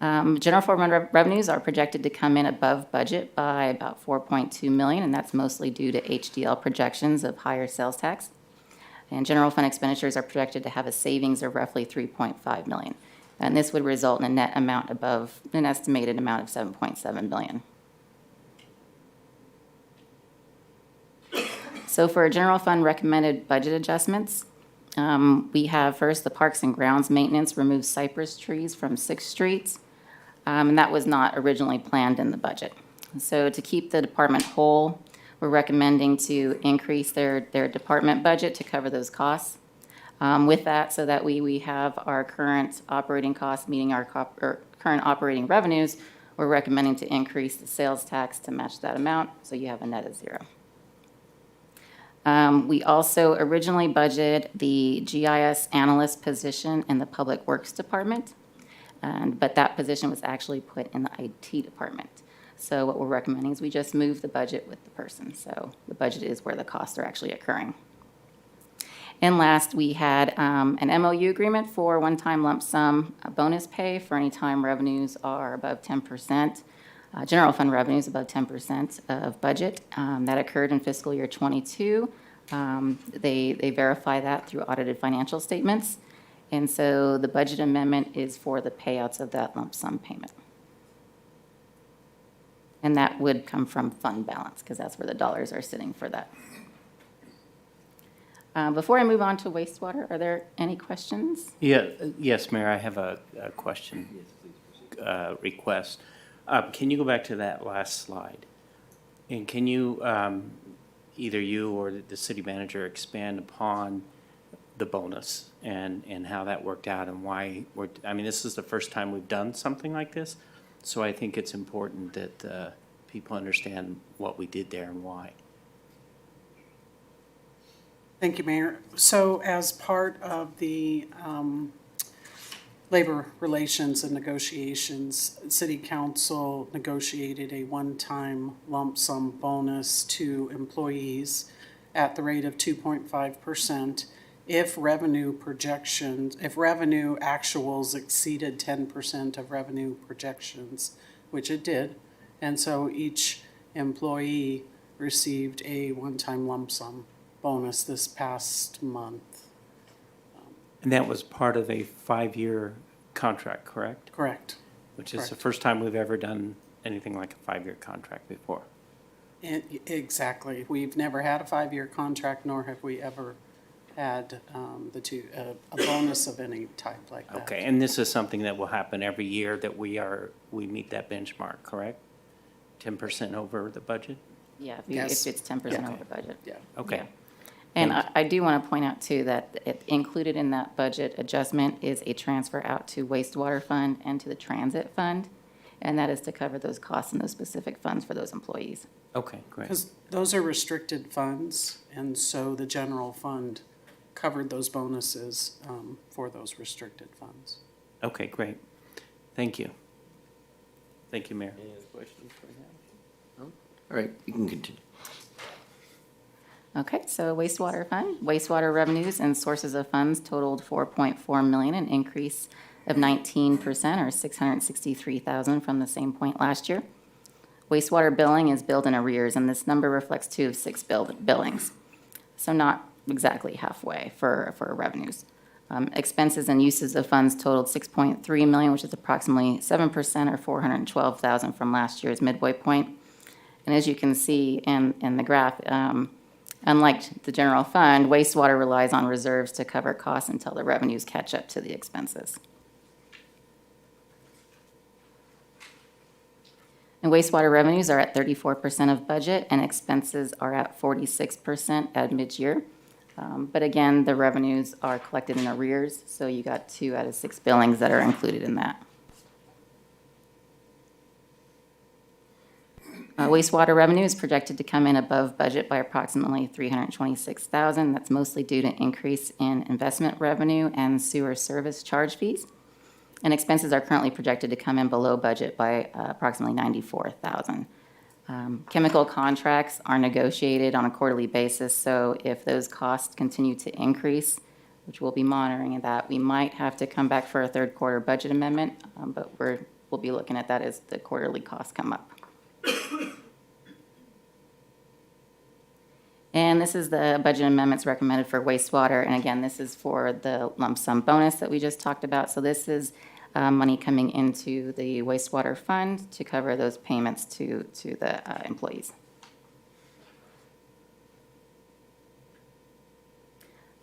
General fund revenues are projected to come in above budget by about 4.2 million, and that's mostly due to HDL projections of higher sales tax. And general fund expenditures are projected to have a savings of roughly 3.5 million. And this would result in a net amount above an estimated amount of 7.7 billion. So for general fund recommended budget adjustments, we have first the Parks and Grounds maintenance removes cypress trees from 6 streets. And that was not originally planned in the budget. So to keep the department whole, we're recommending to increase their department budget to cover those costs. With that, so that we have our current operating costs meeting our current operating revenues, we're recommending to increase the sales tax to match that amount, so you have a net of 0. We also originally budgeted the GIS analyst position in the Public Works Department, but that position was actually put in the IT department. So what we're recommending is we just move the budget with the person. So the budget is where the costs are actually occurring. And last, we had an MOU agreement for one-time lump sum bonus pay for any time revenues are above 10%. General fund revenues above 10% of budget. That occurred in fiscal year 22. They verify that through audited financial statements. And so the budget amendment is for the payouts of that lump sum payment. And that would come from fund balance, because that's where the dollars are sitting for that. Before I move on to wastewater, are there any questions? Yes, Mayor, I have a question, request. Can you go back to that last slide? And can you, either you or the city manager, expand upon the bonus and how that worked out and why this is the first time we've done something like this. So I think it's important that people understand what we did there and why. Thank you, Mayor. So as part of the labor relations and negotiations, City Council negotiated a one-time lump sum bonus to employees at the rate of 2.5% if revenue actuals exceeded 10% of revenue projections, which it did. And so each employee received a one-time lump sum bonus this past month. And that was part of a 5-year contract, correct? Correct. Which is the first time we've ever done anything like a 5-year contract before. Exactly. We've never had a 5-year contract, nor have we ever had a bonus of any type like that. Okay, and this is something that will happen every year that we meet that benchmark, correct? 10% over the budget? Yeah, Yes. if it's 10% over budget. Yeah. Okay. Yeah. And I do want to point out, too, that included in that budget adjustment is a transfer out to wastewater fund and to the transit fund, and that is to cover those costs and those specific funds for those employees. Okay, great. Because those are restricted funds, and so the general fund covered those bonuses for those restricted funds. Okay, great. Thank you. Thank you, Mayor. Any other questions right now? All right, you can continue. Okay, so wastewater fund. Wastewater revenues and sources of funds totaled 4.4 million, an increase of 19% or 663,000 from the same point last year. Wastewater billing is billed in arrears, and this number reflects 2 of 6 billings. So not exactly halfway for revenues. Expenses and uses of funds totaled 6.3 million, which is approximately 7% or 412,000 from last year's midway point. And as you can see in the graph, unlike the general fund, wastewater relies on reserves to cover costs until the revenues catch up to the expenses. And wastewater revenues are at 34% of budget, and expenses are at 46% at mid-year. But again, the revenues are collected in arrears, so you got 2 out of 6 billings that are included in that. Wastewater revenue is projected to come in above budget by approximately 326,000. That's mostly due to increase in investment revenue and sewer service charge fees. And expenses are currently projected to come in below budget by approximately 94,000. Chemical contracts are negotiated on a quarterly basis, so if those costs continue to increase, which we'll be monitoring that, we might have to come back for a third quarter budget amendment, but we're we'll be looking at that as the quarterly costs come up. And this is the budget amendments recommended for wastewater. And again, this is for the lump sum bonus that we just talked about. So this is money coming into the wastewater fund to cover those payments to the employees.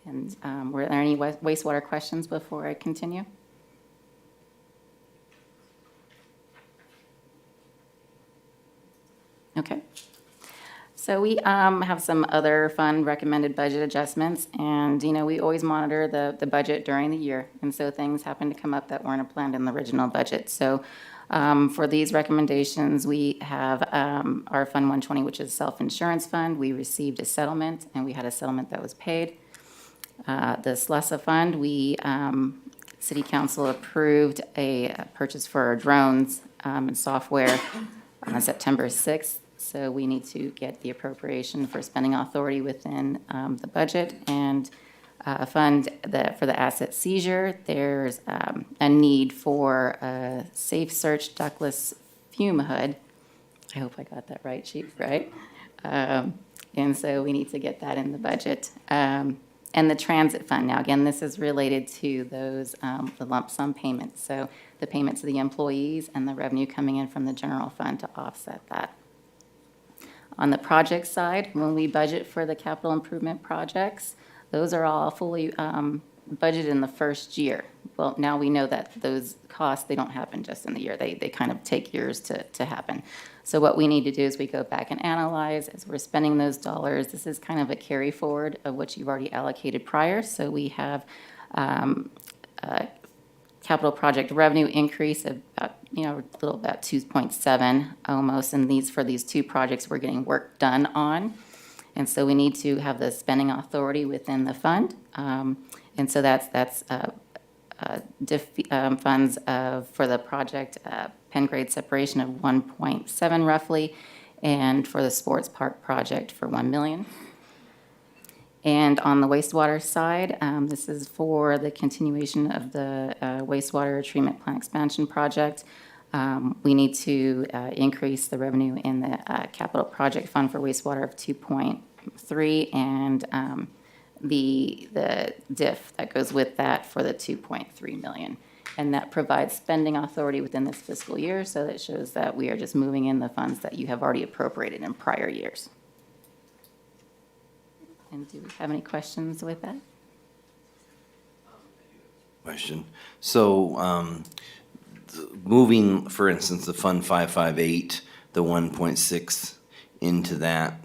And were there any wastewater questions before I continue? Okay. So we have some other fund recommended budget adjustments, and, you know, we always monitor the budget during the year, and so things happen to come up that weren't planned in the original budget. So for these recommendations, we have our Fund 120, which is self-insurance fund. We received a settlement, and we had a settlement that was paid. The SLESA fund, City Council approved a purchase for our drones and software on September 6th. So we need to get the appropriation for spending authority within the budget and fund for the asset seizure. There's a need for a safe search ductless fume hood. I hope I got that right, Chief, right? And so we need to get that in the budget. And the transit fund. Now, again, this is related to those, the lump sum payments. So the payments to the employees and the revenue coming in from the general fund to offset that. On the project side, when we budget for the capital improvement projects, those are all fully budgeted in the first year. Well, now we know that those costs, they don't happen just in the year. They kind of take years to happen. So what we need to do is we go back and analyze as we're spending those dollars. This is kind of a carry forward of what you've already allocated prior. So we have capital project revenue increase of about, a little about 2.7 almost. And for these two projects, we're getting work done on. And so we need to have the spending authority within the fund. And so that's funds for the project pen grade separation of 1.7 roughly, and for the sports park project for 1 million. And on the wastewater side, this is for the continuation of the wastewater treatment plant expansion project. We need to increase the revenue in the capital project fund for wastewater of 2.3 and the diff that goes with that for the 2.3 million. And that provides spending authority within this fiscal year, so that shows that we are just moving in the funds that you have already appropriated in prior years. And do we have any questions with that? Question. So, moving, for instance, the Fund 558, the 1.6 into that,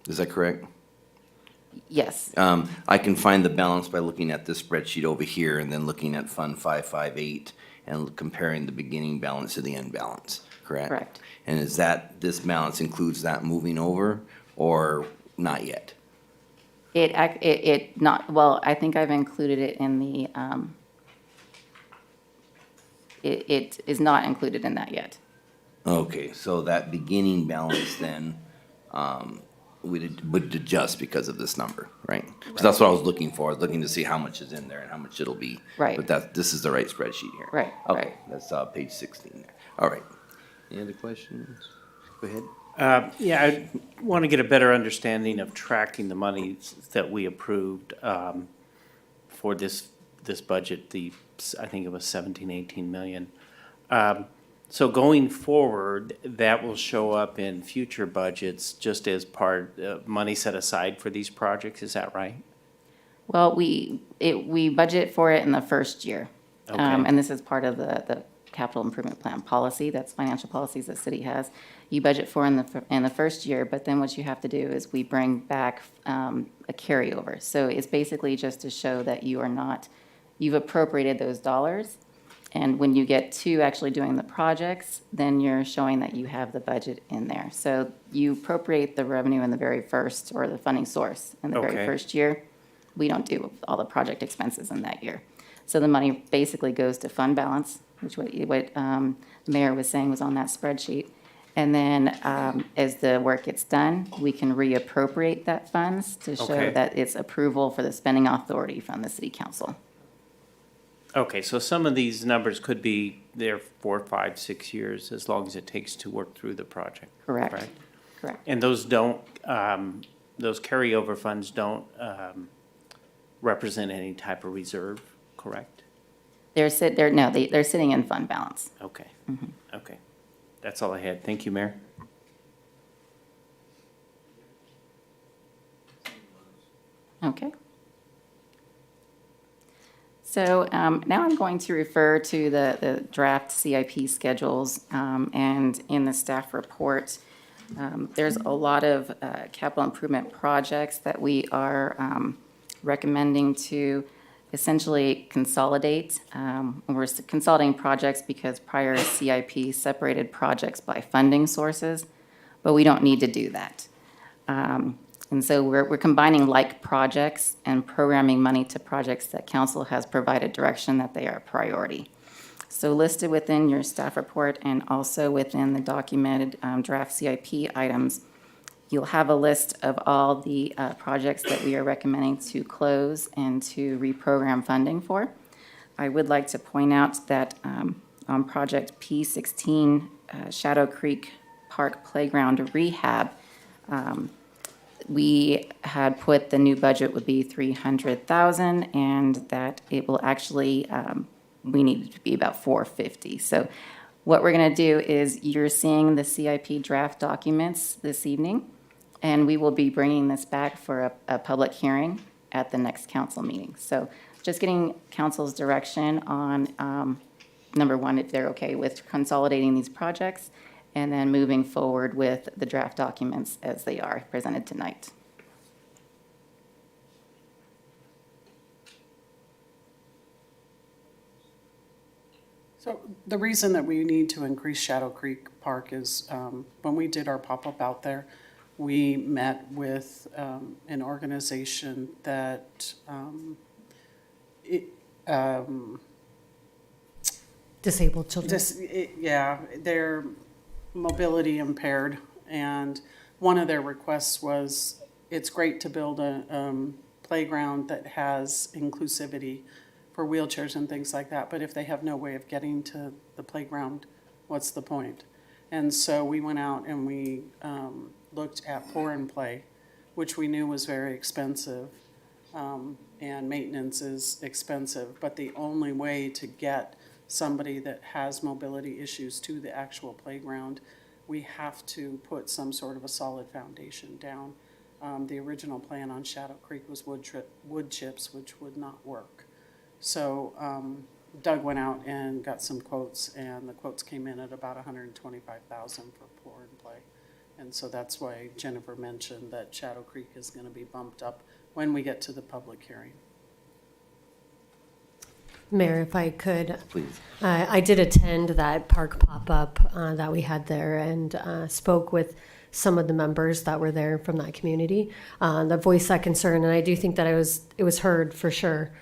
is that correct? Yes. I can find the balance by looking at this spreadsheet over here and then looking at Fund 558 and comparing the beginning balance to the end balance, correct? Correct. And is that, this balance includes that moving over or not yet? It not, well, I think I've included it in the, it is not included in that yet. Okay, so that beginning balance then, would adjust because of this number, right? Because that's what I was looking for, looking to see how much is in there and how much it'll be. Right. But this is the right spreadsheet here. Right, Okay, right. that's page 16 there. All right. Any other questions? Go ahead. Yeah, I want to get a better understanding of tracking the monies that we approved for this budget, I think it was 17, 18 million. So going forward, that will show up in future budgets just as part of money set aside for these projects, is that right? Well, we budget for it in the first year. Okay. And this is part of the capital improvement plan policy, that's financial policies the city has. You budget for in the first year, but then what you have to do is we bring back a carryover. So it's basically just to show that you've appropriated those dollars. And when you get to actually doing the projects, then you're showing that you have the budget in there. So you appropriate the revenue in the very first, or the funding source in the very Okay. first year. We don't do all the project expenses in that year. So the money basically goes to fund balance, which what the mayor was saying was on that spreadsheet. And then as the work gets done, we can reappropriate that funds to show Okay. that it's approval for the spending authority from the city council. Okay, so some of these numbers could be there 4, 5, 6 years, as long as it takes to work through the project. Correct. Correct. And those don't, those carryover funds don't represent any type of reserve, correct? They're sitting in fund balance. Okay, okay. That's all I had. Thank you, Mayor. Okay. So now I'm going to refer to the draft CIP schedules, and in the staff report, there's a lot of capital improvement projects that we are recommending to essentially consolidate. We're consolidating projects because prior CIP separated projects by funding sources, but we don't need to do that. And so we're combining like projects and programming money to projects that council has provided direction that they are a priority. So listed within your staff report and also within the documented draft CIP items, you'll have a list of all the projects that we are recommending to close and to reprogram funding for. I would like to point out that on project P16, Shadow Creek Park Playground Rehab, we had put the new budget would be $300,000, and that it will actually, we need it to be about $450,000. So what we're going to do is you're seeing the CIP draft documents this evening, and we will be bringing this back for a public hearing at the next council meeting. So just getting council's direction on, number one, if they're okay with consolidating these projects, and then moving forward with the draft documents as they are presented tonight. So the reason that we need to increase Shadow Creek Park is when we did our pop-up out there, we met with an organization that Disabled children. Yeah, they're mobility impaired, and one of their requests was, it's great to build a playground that has inclusivity for wheelchairs and things like that, but if they have no way of getting to the playground, what's the point? And so we went out and we looked at pour and play, which we knew was very expensive, and maintenance is expensive, but the only way to get somebody that has mobility issues to the actual playground, we have to put some sort of a solid foundation down. The original plan on Shadow Creek was wood chips, which would not work. So Doug went out and got some quotes, and the quotes came in at about $125,000 for pour and play. And so that's why Jennifer mentioned that Shadow Creek is going to be bumped up when we get to the public hearing. Mayor, if I could. Please. I did attend that park pop-up that we had there, and spoke with some of the members that were there from that community that voiced that concern, and I do think that it was heard for sure.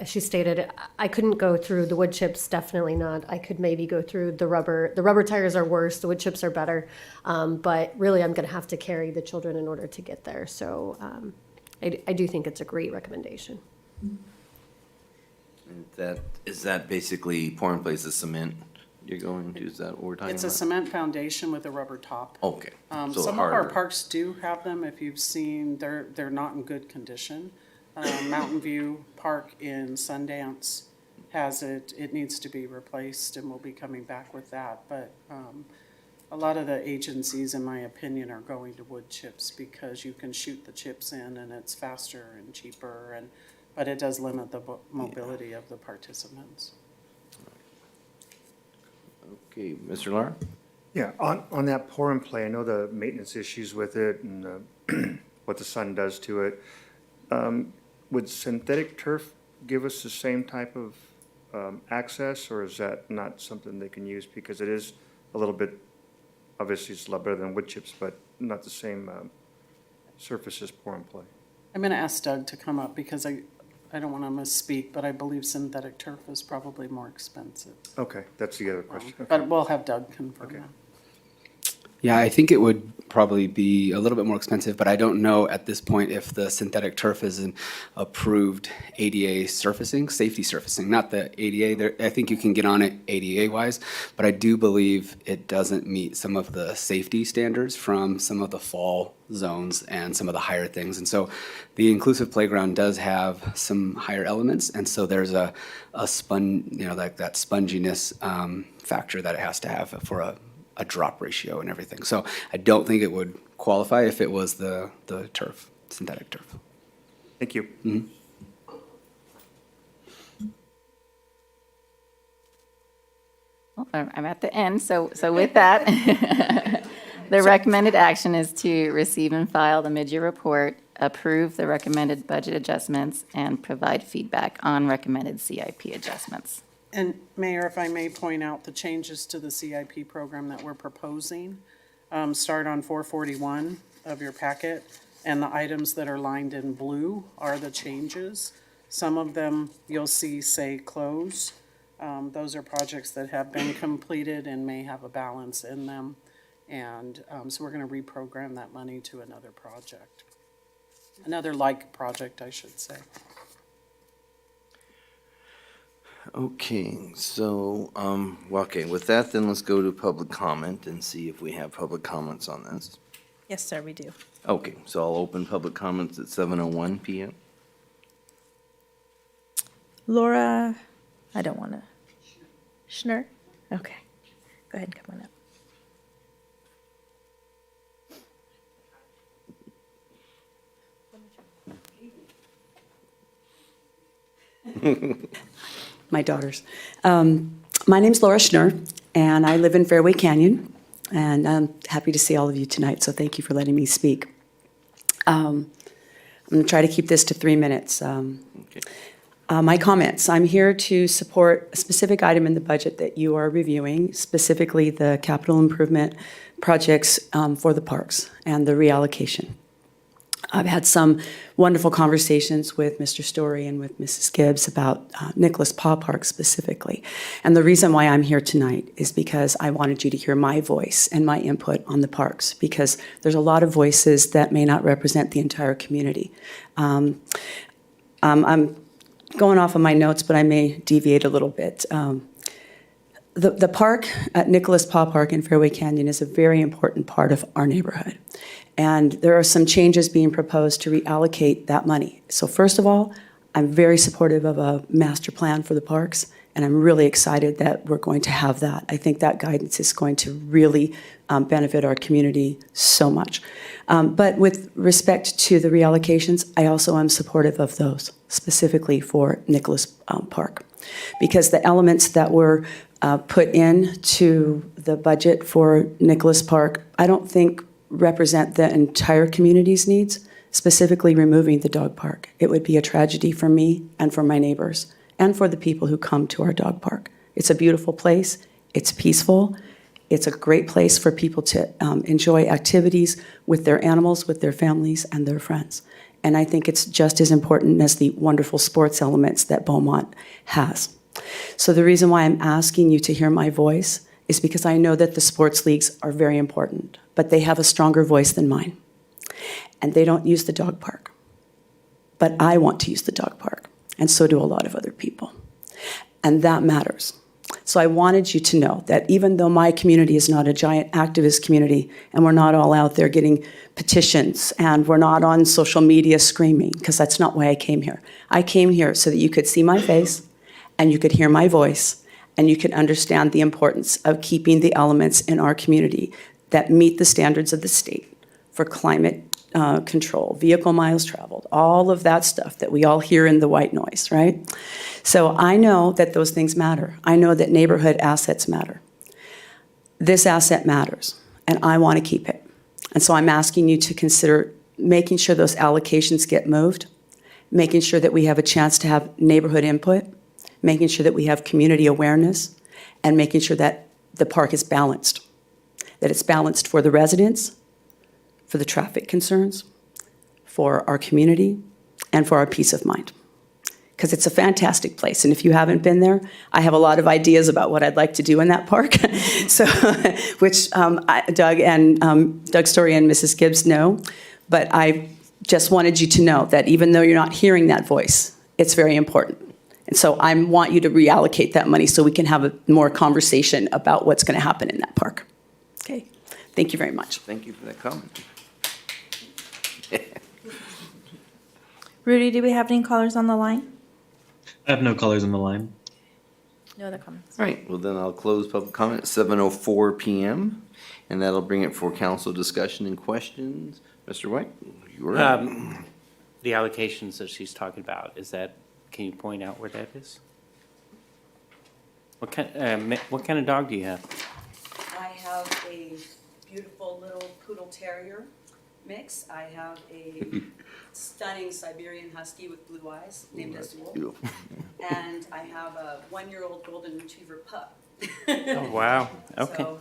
She stated, I couldn't go through the wood chips, definitely not. I could maybe go through the rubber. The rubber tires are worse, the wood chips are better, but really I'm going to have to carry the children in order to get there. So I do think it's a great recommendation. Is that basically pour in place the cement you're going to, is that what we're talking about? It's a cement foundation with a rubber top. Okay. So Some of our harder. parks do have them. If you've seen, they're not in good condition. Mountain View Park in Sundance has it. It needs to be replaced, and we'll be coming back with that. But a lot of the agencies, in my opinion, are going to wood chips because you can shoot the chips in, and it's faster and cheaper, but it does limit the mobility of the participants. Okay, Mr. Lara? Yeah, on that pour and play, I know the maintenance issues with it and what the sun does to it. Would synthetic turf give us the same type of access, or is that not something they can use? Because it is a little bit, obviously it's a lot better than wood chips, but not the same surface as pour and play. I'm going to ask Doug to come up because I don't want to misspeak, but I believe synthetic turf is probably more expensive. Okay, that's the other question. Okay. But we'll have Doug confirm that. Yeah, I think it would probably be a little bit more expensive, but I don't know at this point if the synthetic turf is an approved ADA surfacing, safety surfacing, not the ADA. I think you can get on it ADA-wise, but I do believe it doesn't meet some of the safety standards from some of the fall zones and some of the higher things. And so the inclusive playground does have some higher elements, and so there's a like that sponginess factor that it has to have for a drop ratio and everything. So I don't think it would qualify if it was the turf, synthetic turf. Thank you. Mhm. Well, I'm at the end, so with that, the recommended action is to receive and file the mid-year report, approve the recommended budget adjustments, and provide feedback on recommended CIP adjustments. And Mayor, if I may point out, the changes to the CIP program that we're proposing start on 441 of your packet, and the items that are lined in blue are the changes. Some of them you'll see say close. Those are projects that have been completed and may have a balance in them. And so we're going to reprogram that money to another project. Another like project, I should say. Okay, so, okay, with that, then let's go to public comment and see if we have public comments on this. Yes, sir, we do. Okay, so I'll open public comments at 7:01 PM. Laura, I don't want to. Schnur? Okay. Go ahead and come on up. My daughters. My name's Laura Schnur, and I live in Fairway Canyon, and I'm happy to see all of you tonight, so thank you for letting me speak. I'm going to try to keep this to 3 minutes. My comments. I'm here to support a specific item in the budget that you are reviewing, specifically the capital improvement projects for the parks and the reallocation. I've had some wonderful conversations with Mr. Story and with Mrs. Gibbs about Nicholas Paw Park specifically. And the reason why I'm here tonight is because I wanted you to hear my voice and my input on the parks, because there's a lot of voices that may not represent the entire community. I'm going off of my notes, but I may deviate a little bit. The park at Nicholas Paw Park in Fairway Canyon is a very important part of our neighborhood. And there are some changes being proposed to reallocate that money. So first of all, I'm very supportive of a master plan for the parks, and I'm really excited that we're going to have that. I think that guidance is going to really benefit our community so much. But with respect to the reallocations, I also am supportive of those, specifically for Nicholas Park. Because the elements that were put into the budget for Nicholas Park, I don't think represent the entire community's needs, specifically removing the dog park. It would be a tragedy for me and for my neighbors and for the people who come to our dog park. It's a beautiful place. It's peaceful. It's a great place for people to enjoy activities with their animals, with their families, and their friends. And I think it's just as important as the wonderful sports elements that Beaumont has. So the reason why I'm asking you to hear my voice is because I know that the sports leagues are very important, but they have a stronger voice than mine. And they don't use the dog park. But I want to use the dog park, and so do a lot of other people. And that matters. So I wanted you to know that even though my community is not a giant activist community, and we're not all out there getting petitions, and we're not on social media screaming, because that's not why I came here. I came here so that you could see my face, and you could hear my voice, and you could understand the importance of keeping the elements in our community that meet the standards of the state for climate control, vehicle miles traveled, all of that stuff that we all hear in the white noise, right? So I know that those things matter. I know that neighborhood assets matter. This asset matters, and I want to keep it. And so I'm asking you to consider making sure those allocations get moved, making sure that we have a chance to have neighborhood input, making sure that we have community awareness, and making sure that the park is balanced, that it's balanced for the residents, for the traffic concerns, for our community, and for our peace of mind. because it's a fantastic place. And if you haven't been there, I have a lot of ideas about what I'd like to do in that park. So, which Doug Story and Mrs. Gibbs know. But I just wanted you to know that even though you're not hearing that voice, it's very important. And so I want you to reallocate that money so we can have a more conversation about what's going to happen in that park. Okay, thank you very much. Thank you for that comment. Rudy, do we have any callers on the line? I have no callers on the line. No other comments. All right, well then I'll close public comment at 7:04 PM, and that'll bring it for council discussion and questions. Mr. White, you are up. The allocations that she's talking about, is that, can you point out where that is? What kind of dog do you have? I have a beautiful little poodle terrier mix. I have a stunning Siberian Husky with blue eyes named Azul. Beautiful. And I have a 1-year-old golden retriever pup. Oh, wow, okay. So,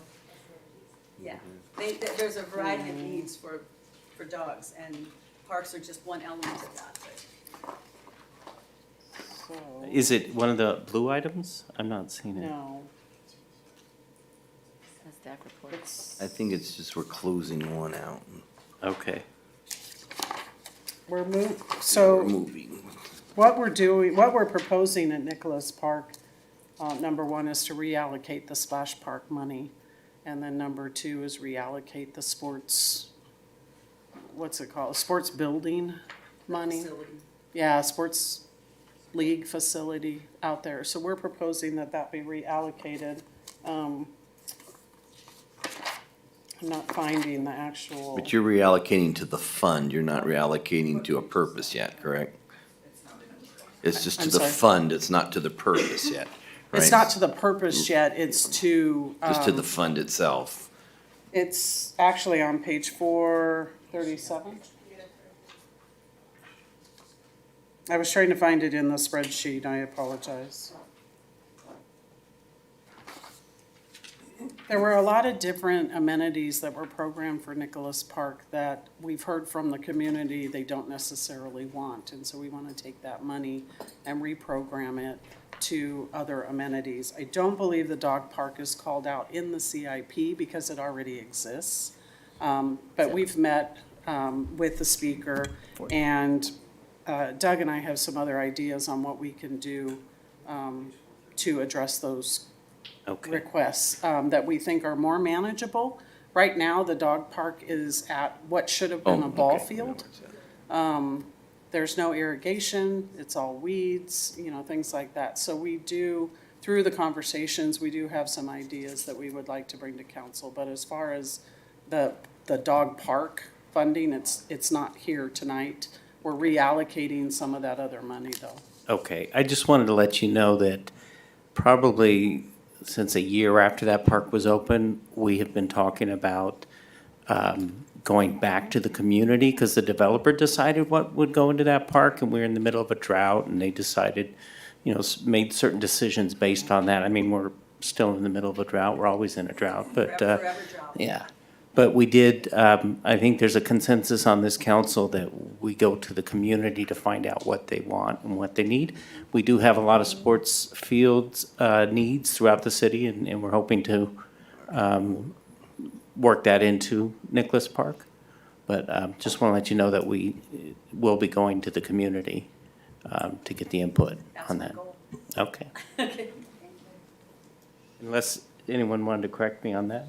yeah, there's a variety of needs for dogs, and parks are just one element of that. But Is it one of the blue items? I'm not seeing it. No. Staff reports. I think it's just we're closing one out. Okay. We're We're so moving. what we're proposing at Nicholas Park, number one is to reallocate the splash park money. And then number two is reallocate the sports, what's it called? Sports building money. facility. Yeah, sports league facility out there. So we're proposing that be reallocated. I'm not finding the actual. But you're reallocating to the fund, you're not reallocating to a purpose yet, correct? It's just to I'm the sorry. fund, it's not to the purpose yet, right? It's not to the purpose yet, it's to. Just to the fund itself. It's actually on page 437. I was trying to find it in the spreadsheet, I apologize. There were a lot of different amenities that were programmed for Nicholas Park that we've heard from the community they don't necessarily want. And so we want to take that money and reprogram it to other amenities. I don't believe the dog park is called out in the CIP because it already exists. But we've met with the speaker, and Doug and I have some other ideas on what we can do to address those requests that we think are more manageable. Right now, the dog park is at what should have been a ball field. There's no irrigation, it's all weeds, things like that. So we do, through the conversations, we do have some ideas that we would like to bring to council. But as far as the dog park funding, it's not here tonight. We're reallocating some of that other money, though. Okay, I just wanted to let you know that probably since a year after that park was open, we have been talking about going back to the community because the developer decided what would go into that park, and we're in the middle of a drought, and they decided, made certain decisions based on that. I mean, we're still in the middle of a drought. We're always in a drought, but Forever drought. yeah. But we did, I think there's a consensus on this council that we go to the community to find out what they want and what they need. We do have a lot of sports fields needs throughout the city, and we're hoping to work that into Nicholas Park. But just want to let you know that we will be going to the community to get the input on that. Okay. Okay. Unless anyone wanted to correct me on that?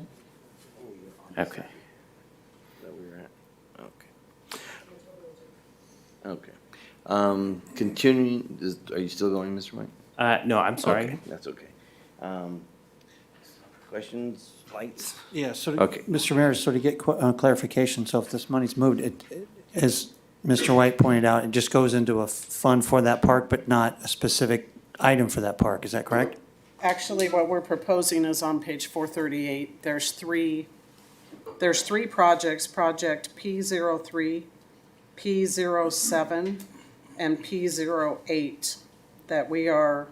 Okay. That we were at, okay. Continuing, are you still going, Mr. White? No, I'm sorry. Okay, that's okay. Questions, lights? Yeah, so, Okay. Mr. Mayor, so to get clarification, so if this money's moved, as Mr. White pointed out, it just goes into a fund for that park, but not a specific item for that park, is that correct? Actually, what we're proposing is on page 438. There's three projects, Project P03, P07, and P08, that we are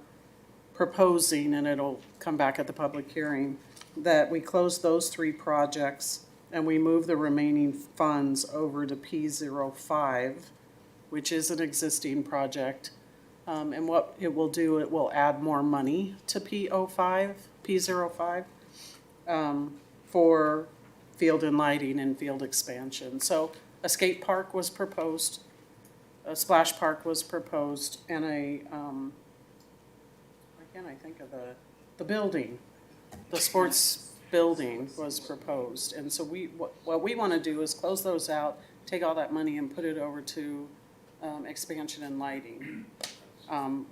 proposing, and it'll come back at the public hearing, that we close those three projects and we move the remaining funds over to P05, which is an existing project And what it will do, it will add more money to P05, for field and lighting and field expansion. So a skate park was proposed, a splash park was proposed, and why can't I think of the building? The sports building was proposed. And so what we want to do is close those out, take all that money and put it over to expansion and lighting.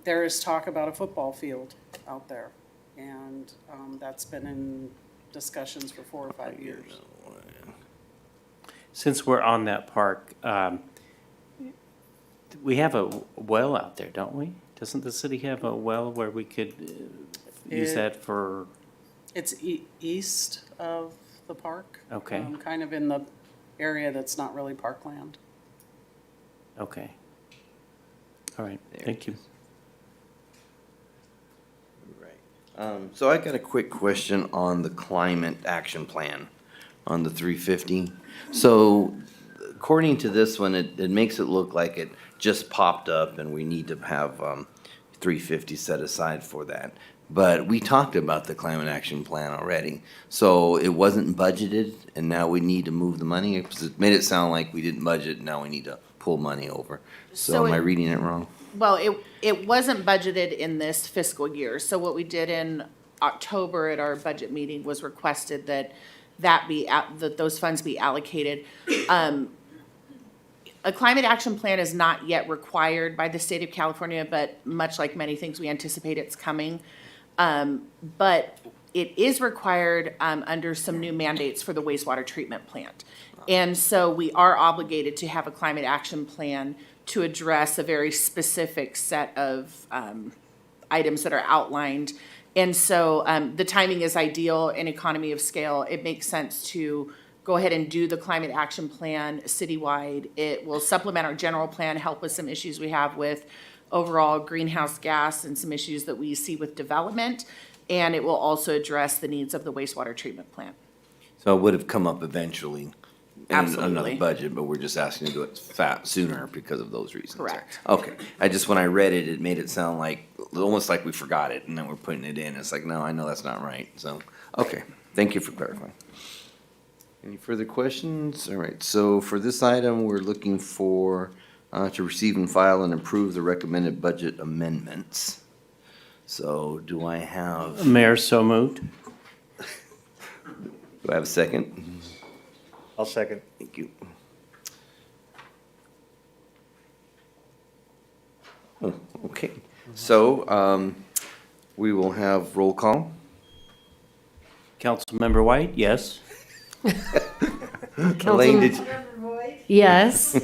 There is talk about a football field out there, and that's been in discussions for 4 or 5 years. Since we're on that park, we have a well out there, don't we? Doesn't the city have a well where we could use that for? It's east of the park. Okay. Kind of in the area that's not really parkland. Okay. All right, thank you. So I got a quick question on the climate action plan on the 350. So according to this one, it makes it look like it just popped up and we need to have 350 set aside for that. But we talked about the climate action plan already. So it wasn't budgeted and now we need to move the money? Because it made it sound like we didn't budget, now we need to pull money over. So am I reading it wrong? Well, it wasn't budgeted in this fiscal year. So what we did in October at our budget meeting was requested that those funds be allocated. A climate action plan is not yet required by the state of California, but much like many things, we anticipate it's coming. But it is required under some new mandates for the wastewater treatment plant. And so we are obligated to have a climate action plan to address a very specific set of items that are outlined. And so the timing is ideal in economy of scale. It makes sense to go ahead and do the climate action plan citywide. It will supplement our general plan, help with some issues we have with overall greenhouse gas and some issues that we see with development. And it will also address the needs of the wastewater treatment plant. So it would have come up eventually in another Absolutely. budget, but we're just asking to do it sooner because of those reasons. Correct. Okay, when I read it, it made it sound like, almost like we forgot it, and then we're putting it in. It's like, no, I know that's not right, so, okay, thank you for clarifying. Any further questions? All right, so for this item, we're looking for, to receive and file and approve the recommended budget amendments. So do I have? Mayor, so moved. Do I have a second? I'll second. Thank you. Oh, okay, so we will have roll call. Councilmember White, yes. Elaine, did you? Yes.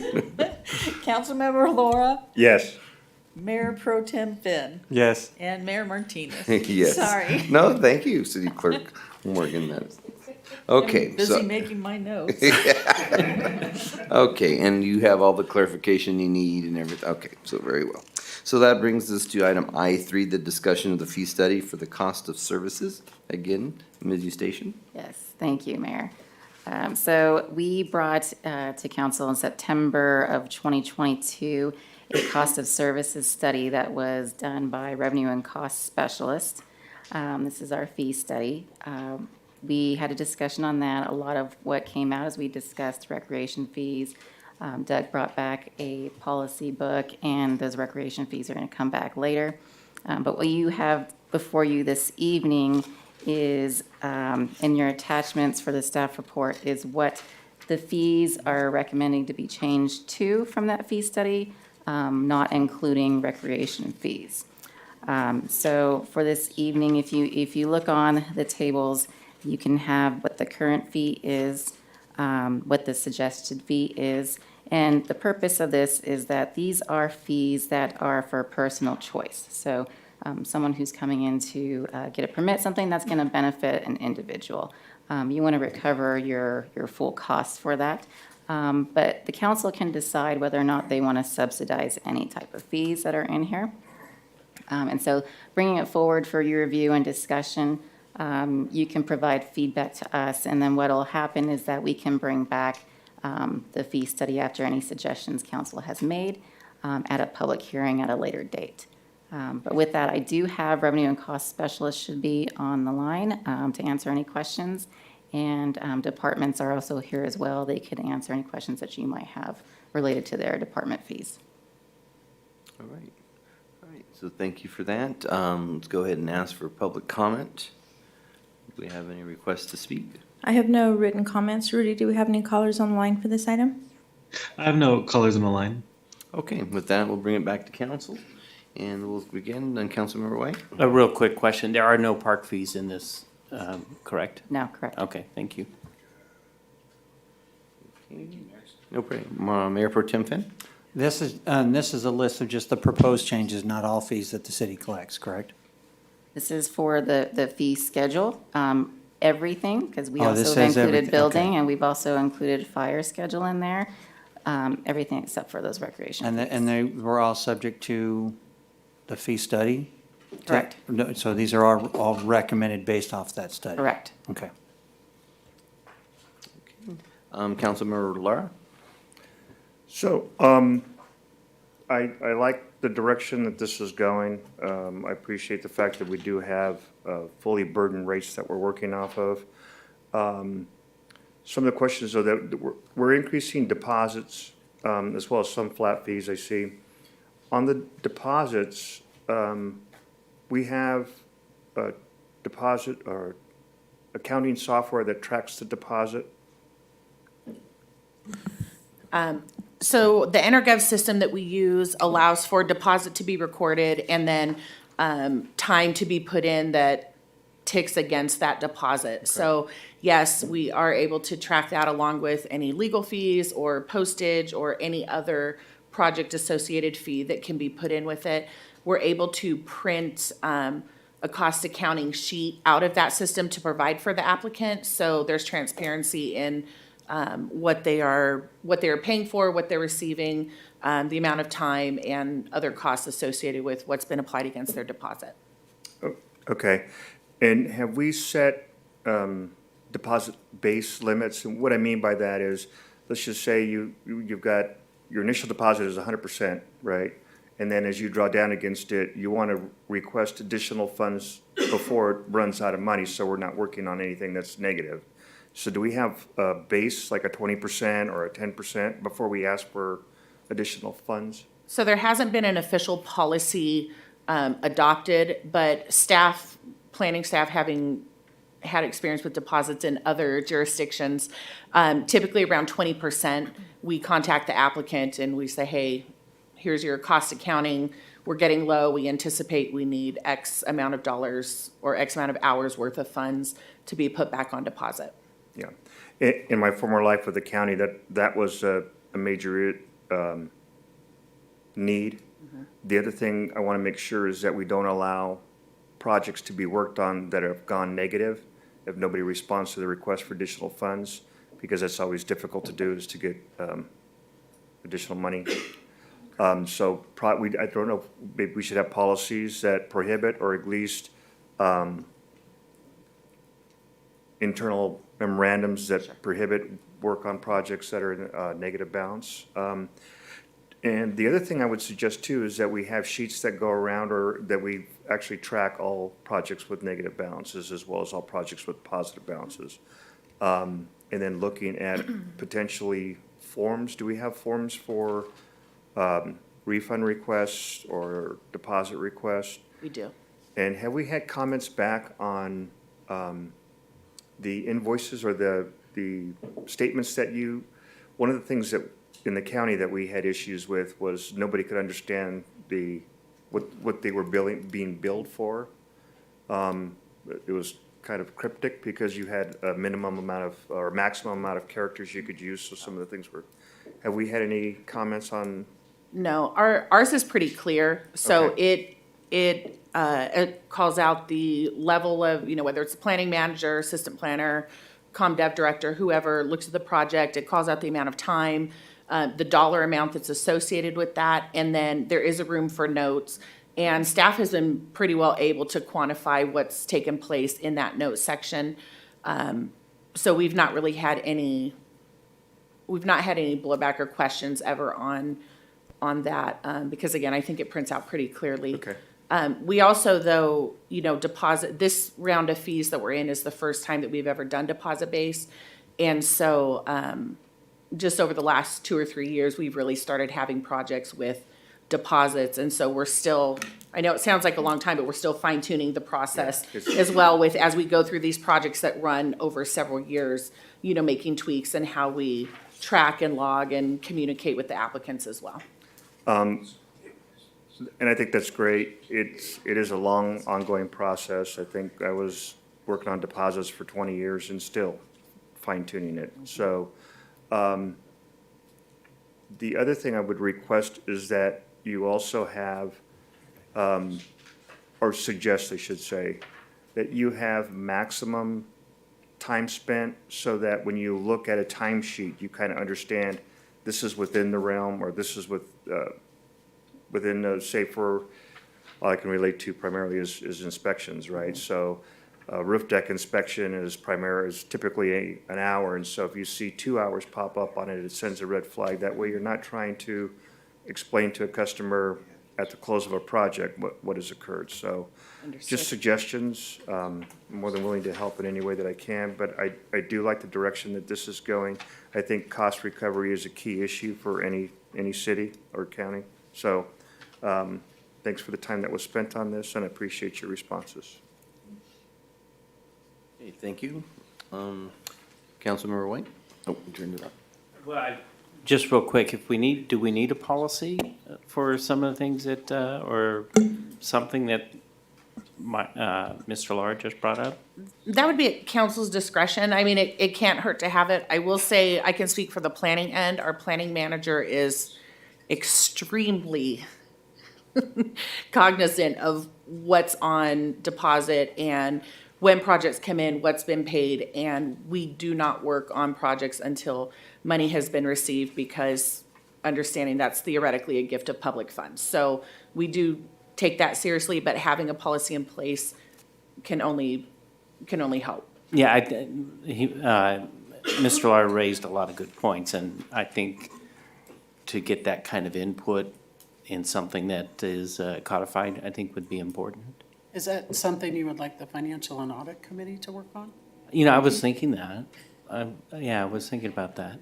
Councilmember Laura, Yes. Mayor Pro Tem Finn, Yes. and Mayor Martinez. Yes. Sorry. No, thank you, City Clerk Morgan. Okay, I'm busy so, making my notes. okay, and you have all the clarification you need and everything. Okay, so very well. So that brings us to item I3, the discussion of the fee study for the cost of services. Again, Ms. Eustachian? Yes, thank you, Mayor. So we brought to council in September of 2022 a cost of services study that was done by Revenue and Cost Specialist. This is our fee study. We had a discussion on that. A lot of what came out as we discussed recreation fees. Doug brought back a policy book, and those recreation fees are going to come back later. But what you have before you this evening is, in your attachments for the staff report, is what the fees are recommending to be changed to from that fee study, not including recreation fees. So for this evening, if you look on the tables, you can have what the current fee is, what the suggested fee is. And the purpose of this is that these are fees that are for personal choice. So someone who's coming in to get a permit, something that's going to benefit an individual. You want to recover your full costs for that. But the council can decide whether or not they want to subsidize any type of fees that are in here. And so bringing it forward for your review and discussion, you can provide feedback to us, and then what will happen is that we can bring back the fee study after any suggestions council has made at a public hearing at a later date. But with that, I do have revenue and cost specialists should be on the line to answer any questions. And departments are also here as well. They could answer any questions that you might have related to their department fees. All right. All right, so thank you for that. Let's go ahead and ask for public comment. Do we have any requests to speak? I have no written comments. Rudy, do we have any callers on the line for this item? I have no callers on the line. Okay, with that, we'll bring it back to council, and we'll begin, then Councilmember White. A real quick question. There are no park fees in this, correct? No, correct. Okay, thank you. No problem. Mayor Pro Tem Finn? This is a list of just the proposed changes, not all fees that the city collects, correct? This is for the fee schedule, everything, because we Oh, this also says included everything, building, okay. and we've also included fire schedule in there. Everything except for those recreation fees. And they were all subject to the fee study? Correct. No, so these are all recommended based off that study? Correct. Okay. Councilmember Lara? So, I like the direction that this is going. I appreciate the fact that we do have fully burdened rates that we're working off of. Some of the questions are that we're increasing deposits, as well as some flat fees I see. On the deposits, we have a deposit or accounting software that tracks the deposit. So the EnerGov system that we use allows for deposit to be recorded and then time to be put in that ticks against that deposit. So yes, we are able to track that along with any legal fees or postage or any other project associated fee that can be put in with it. We're able to print a cost accounting sheet out of that system to provide for the applicant. So there's transparency in what they are paying for, what they're receiving, the amount of time and other costs associated with what's been applied against their deposit. Okay. And have we set deposit base limits? And what I mean by that is, let's just say you've got, your initial deposit is 100%, right? And then as you draw down against it, you want to request additional funds before it runs out of money, so we're not working on anything that's negative. So do we have a base, like a 20% or a 10% before we ask for additional funds? So there hasn't been an official policy adopted, but planning staff having had experience with deposits in other jurisdictions, typically around 20%, we contact the applicant and we say, hey, here's your cost accounting. We're getting low. We anticipate we need X amount of dollars or X amount of hours worth of funds to be put back on deposit. Yeah. In my former life with the county, that was a major need. The other thing I want to make sure is that we don't allow projects to be worked on that have gone negative if nobody responds to the request for additional funds, because that's always difficult to do, is to get additional money. I don't know, maybe we should have policies that prohibit or at least internal memorandums that prohibit work on projects that are in negative balance. And the other thing I would suggest too is that we have sheets that go around, or that we actually track all projects with negative balances as well as all projects with positive balances. And then looking at potentially forms. Do we have forms for refund requests or deposit requests? We do. And have we had comments back on the invoices or the statements that one of the things that in the county that we had issues with was nobody could understand what they were being billed for. It was kind of cryptic because you had a minimum amount of, or maximum amount of characters you could use, so some of the things were, have we had any comments on? No, ours is pretty clear. So it calls out the level of, whether it's the planning manager, assistant planner, comm dev director, whoever looks at the project. It calls out the amount of time, the dollar amount that's associated with that, and then there is a room for notes. And staff has been pretty well able to quantify what's taken place in that note section. So we've not had any blowback or questions ever on that, because again, I think it prints out pretty clearly. Okay. We also, though, deposit, this round of fees that we're in is the first time that we've ever done deposit base. And so, just over the last 2 or 3 years, we've really started having projects with deposits. And so we're still, I know it sounds like a long time, but we're still fine tuning the process as well with, as we go through these projects that run over several years, making tweaks and how we track and log and communicate with the applicants as well. And I think that's great. It is a long, ongoing process. I think I was working on deposits for 20 years and still fine tuning it. So, the other thing I would request is that you also have, or suggest, I should say, that you have maximum time spent so that when you look at a timesheet, you kind of understand this is within the realm or this is within the, say for, all I can relate to primarily is inspections, right? So roof deck inspection is typically an hour, and so if you see 2 hours pop up on it, it sends a red flag. That way you're not trying to explain to a customer at the close of a project what has occurred. So just suggestions, more than willing to help in any way that I can, but I do like the direction that this is going. I think cost recovery is a key issue for any city or county. So thanks for the time that was spent on this, and I appreciate your responses. Okay, thank you. Councilmember White? Oh, you turned it up. Well, just real quick, do we need a policy for some of the things that, or something that Mr. Lar just brought up? That would be at council's discretion. I mean, it can't hurt to have it. I will say, I can speak for the planning end. Our planning manager is extremely cognizant of what's on deposit and when projects come in, what's been paid, and we do not work on projects until money has been received, because understanding that's theoretically a gift of public funds. So we do take that seriously, but having a policy in place can only help. Yeah, Mr. Lar raised a lot of good points, and I think to get that kind of input in something that is codified, I think would be important. Is that something you would like the Financial and Audit Committee to work on? I was thinking that. Yeah, I was thinking about that.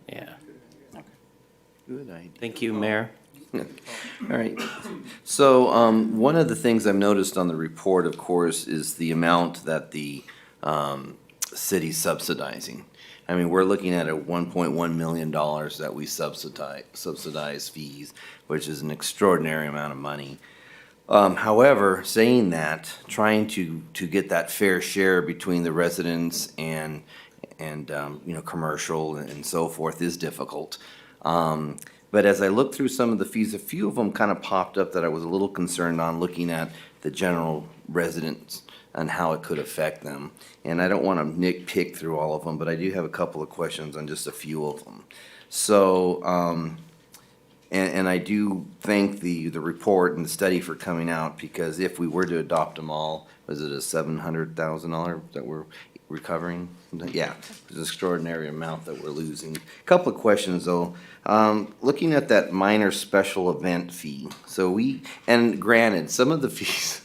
Yeah. Good idea. Thank you, Mayor. All right. So one of the things I've noticed on the report, of course, is the amount that the city's subsidizing. I mean, we're looking at a $1.1 million that we subsidize fees, which is an extraordinary amount of money. However, saying that, trying to get that fair share between the residents and commercial and so forth is difficult. But as I looked through some of the fees, a few of them kind of popped up that I was a little concerned on, looking at the general residents and how it could affect them. And I don't want to nitpick through all of them, but I do have a couple of questions on just a few of them. So, and I do thank the report and the study for coming out, because if we were to adopt them all, was it a $700,000 that we're recovering? Yeah, it's an extraordinary amount that we're losing. Couple of questions though. Looking at that minor special event fee, and granted, some of the fees,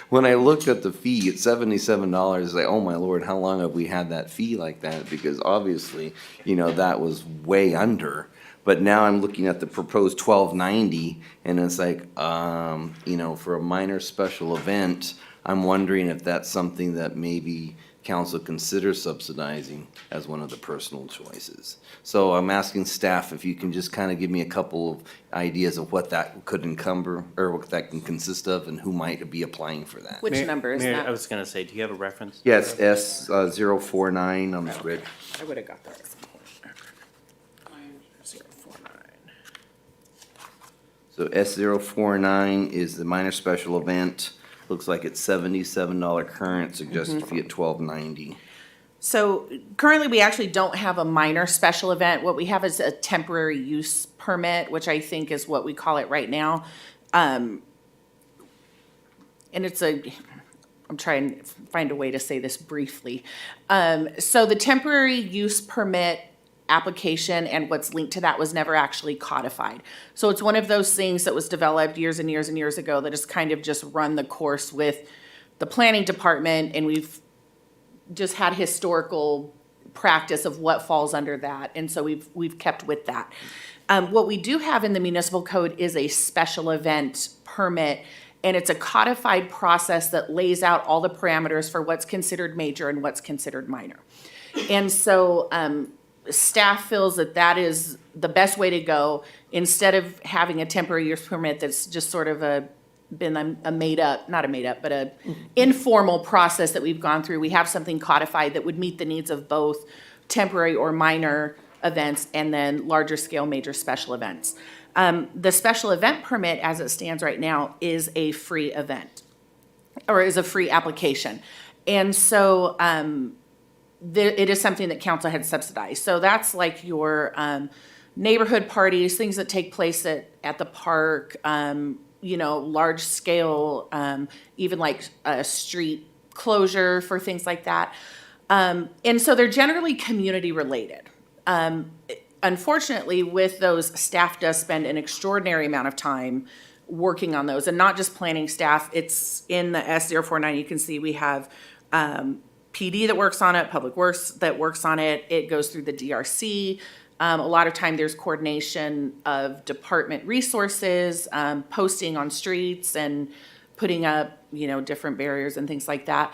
when I looked at the fee at $77, it's like, oh my Lord, how long have we had that fee like that? Because obviously, that was way under. But now I'm looking at the proposed $1,290, and it's like, for a minor special event, I'm wondering if that's something that maybe council considers subsidizing as one of the personal choices. So I'm asking staff if you can just kind of give me a couple of ideas of what that could encumber, or what that can consist of, and who might be applying for that. Which number is Mayor, that? I was going to say, do you have a reference? Yes, S049 on the grid. I would have got that at some point. So S049 is the minor special event. Looks like it's $77 current, suggested fee at $1,290. So currently, we actually don't have a minor special event. What we have is a temporary use permit, which I think is what we call it right now. And I'm trying to find a way to say this briefly. So the temporary use permit application and what's linked to that was never actually codified. So it's one of those things that was developed years and years and years ago that has kind of just run the course with the planning department, and we've just had historical practice of what falls under that, and so we've kept with that. What we do have in the municipal code is a special event permit, and it's a codified process that lays out all the parameters for what's considered major and what's considered minor. And so staff feels that that is the best way to go, instead of having a temporary use permit that's just sort of been a made up, not a made up, but a informal process that we've gone through. We have something codified that would meet the needs of both temporary or minor events and then larger scale major special events. The special event permit, as it stands right now, is a free event, or is a free application. And so it is something that council had subsidized. So that's like your neighborhood parties, things that take place at the park, large scale, even like a street closure for things like that. And so they're generally community related. Unfortunately, with those, staff does spend an extraordinary amount of time working on those, and not just planning staff. It's in the S049, you can see we have PD that works on it, Public Works that works on it. It goes through the DRC. A lot of time there's coordination of department resources, posting on streets and putting up, different barriers and things like that.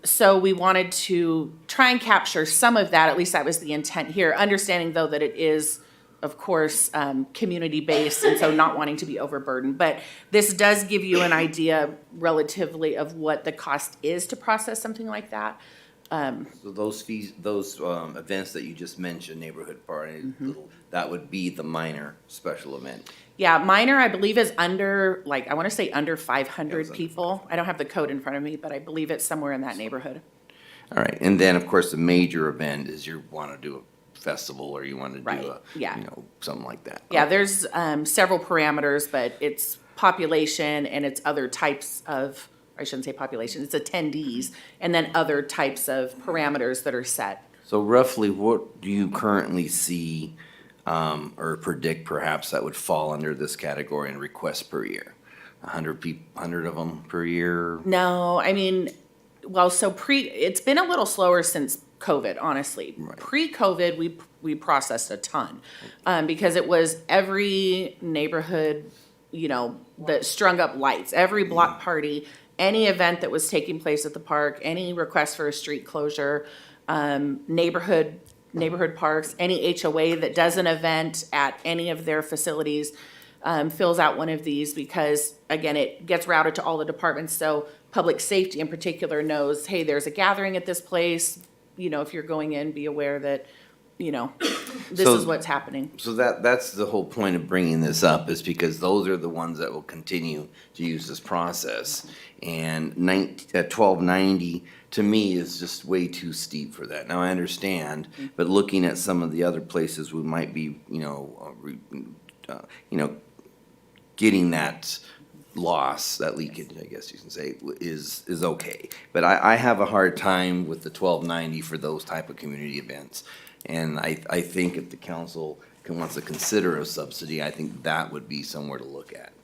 So we wanted to try and capture some of that, at least that was the intent here, understanding though that it is, of course, community-based, and so not wanting to be overburdened. But this does give you an idea relatively of what the cost is to process something like that. So those fees, those events that you just mentioned, neighborhood party, that would be the minor special event. Yeah, minor, I believe, is under, I want to say under 500 people. I don't have the code in front of me, but I believe it's somewhere in that neighborhood. All right, and then, of course, the major event is you want to do a festival, or you want to Right, do yeah. something like that. Yeah, there's several parameters, but it's population and it's other types of, I shouldn't say population, it's attendees, and then other types of parameters that are set. So roughly, what do you currently see or predict perhaps that would fall under this category in requests per year? 100 of them per year? No, I mean, well, so it's been a little slower since COVID, honestly. Right. Pre-COVID, we processed a ton because it was every neighborhood, that strung up lights, every block party, any event that was taking place at the park, any request for a street closure, neighborhood parks, any HOA that does an event at any of their facilities fills out one of these because, again, it gets routed to all the departments. So public safety in particular knows, hey, there's a gathering at this place. If you're going in, be aware that, this is what's happening. So that's the whole point of bringing this up, is because those are the ones that will continue to use this process. And 1290 to me is just way too steep for that. Now I understand, but looking at some of the other places we might be, getting that loss, that leakage, I guess you can say, is okay. But I have a hard time with the 1290 for those type of community events. And I think if the council wants to consider a subsidy, I think that would be somewhere to look at.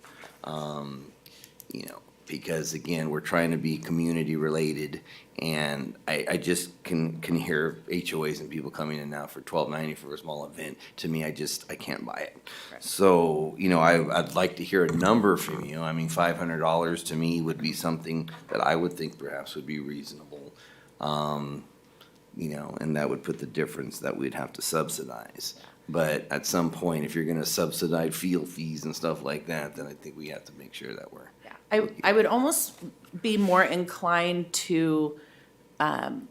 Because again, we're trying to be community related, and I just can hear HOAs and people coming in now for $12.90 for a small event. To me, I can't buy it. Right. So, I'd like to hear a number from you. I mean, $500 to me would be something that I would think perhaps would be reasonable. And that would put the difference that we'd have to subsidize. But at some point, if you're gonna subsidize field fees and stuff like that, then I think we have to make sure that we're. I would almost be more inclined to not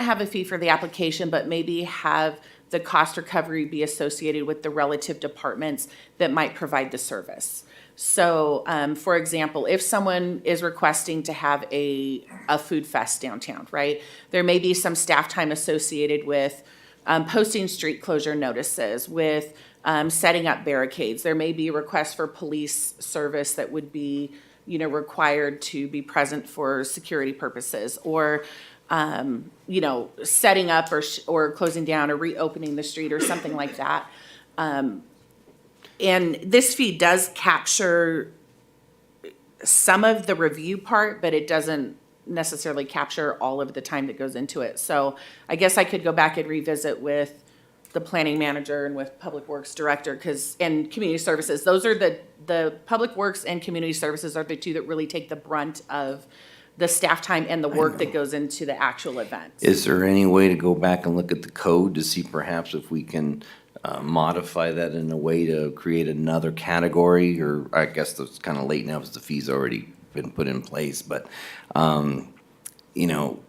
have a fee for the application, but maybe have the cost recovery be associated with the relative departments that might provide the service. So, for example, if someone is requesting to have a food fest downtown, right? There may be some staff time associated with posting street closure notices, with setting up barricades. There may be requests for police service that would be, required to be present for security purposes, or you know, setting up or closing down or reopening the street or something like that. And this fee does capture some of the review part, but it doesn't necessarily capture all of the time that goes into it. So I guess I could go back and revisit with the planning manager and with Public Works Director, and Community Services. Those are the Public Works and Community Services are the two that really take the brunt of the staff time and the work that goes into the actual event. Is there any way to go back and look at the code to see perhaps if we can modify that in a way to create another category? Or I guess it's kind of late now because the fee's already been put in place, but, you know,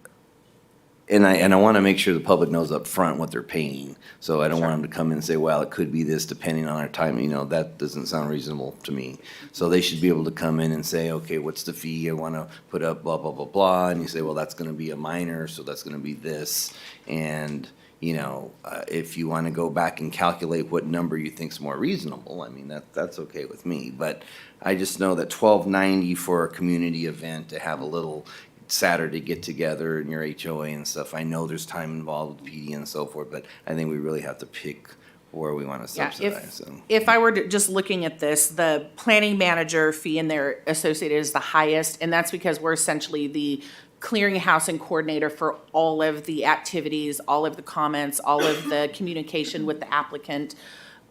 and I want to make sure the public knows up front what they're paying. So I don't want them to come in and say, well, it could be this depending on our time. You know, that doesn't sound reasonable to me. So they should be able to come in and say, okay, what's the fee? I want to put up blah, blah, blah, blah. And you say, well, that's going to be a minor, so that's going to be this. And, you know, if you want to go back and calculate what number you think's more reasonable, I mean, that's okay with me. But I just know that $12.90 for a community event to have a little Saturday get together in your HOA and stuff. I know there's time involved with PD and so forth, but I think we really have to pick where we want to subsidize them. If I were just looking at this, the planning manager fee in there associated is the highest, and that's because we're essentially the clearinghouse and coordinator for all of the activities, all of the comments, all of the communication with the applicant.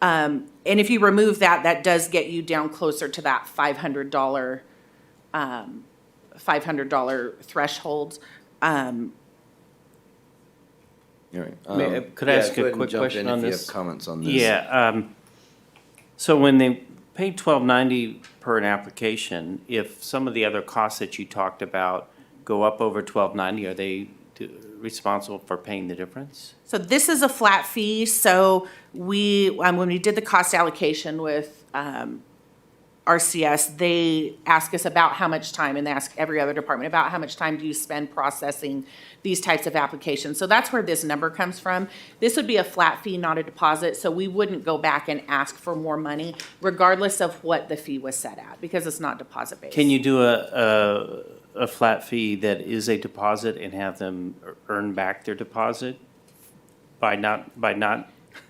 And if you remove that, that does get you down closer to that $500 threshold. You're right. Could I ask a quick question on this? If you have comments on this. Yeah, so when they pay $12.90 per an application, if some of the other costs that you talked about go up over $12.90, are they responsible for paying the difference? So this is a flat fee, so when we did the cost allocation with, RCS, they ask us about how much time, and they ask every other department about how much time do you spend processing these types of applications. So that's where this number comes from. This would be a flat fee, not a deposit, so we wouldn't go back and ask for more money regardless of what the fee was set at, because it's not deposit based. Can you do a flat fee that is a deposit and have them earn back their deposit by not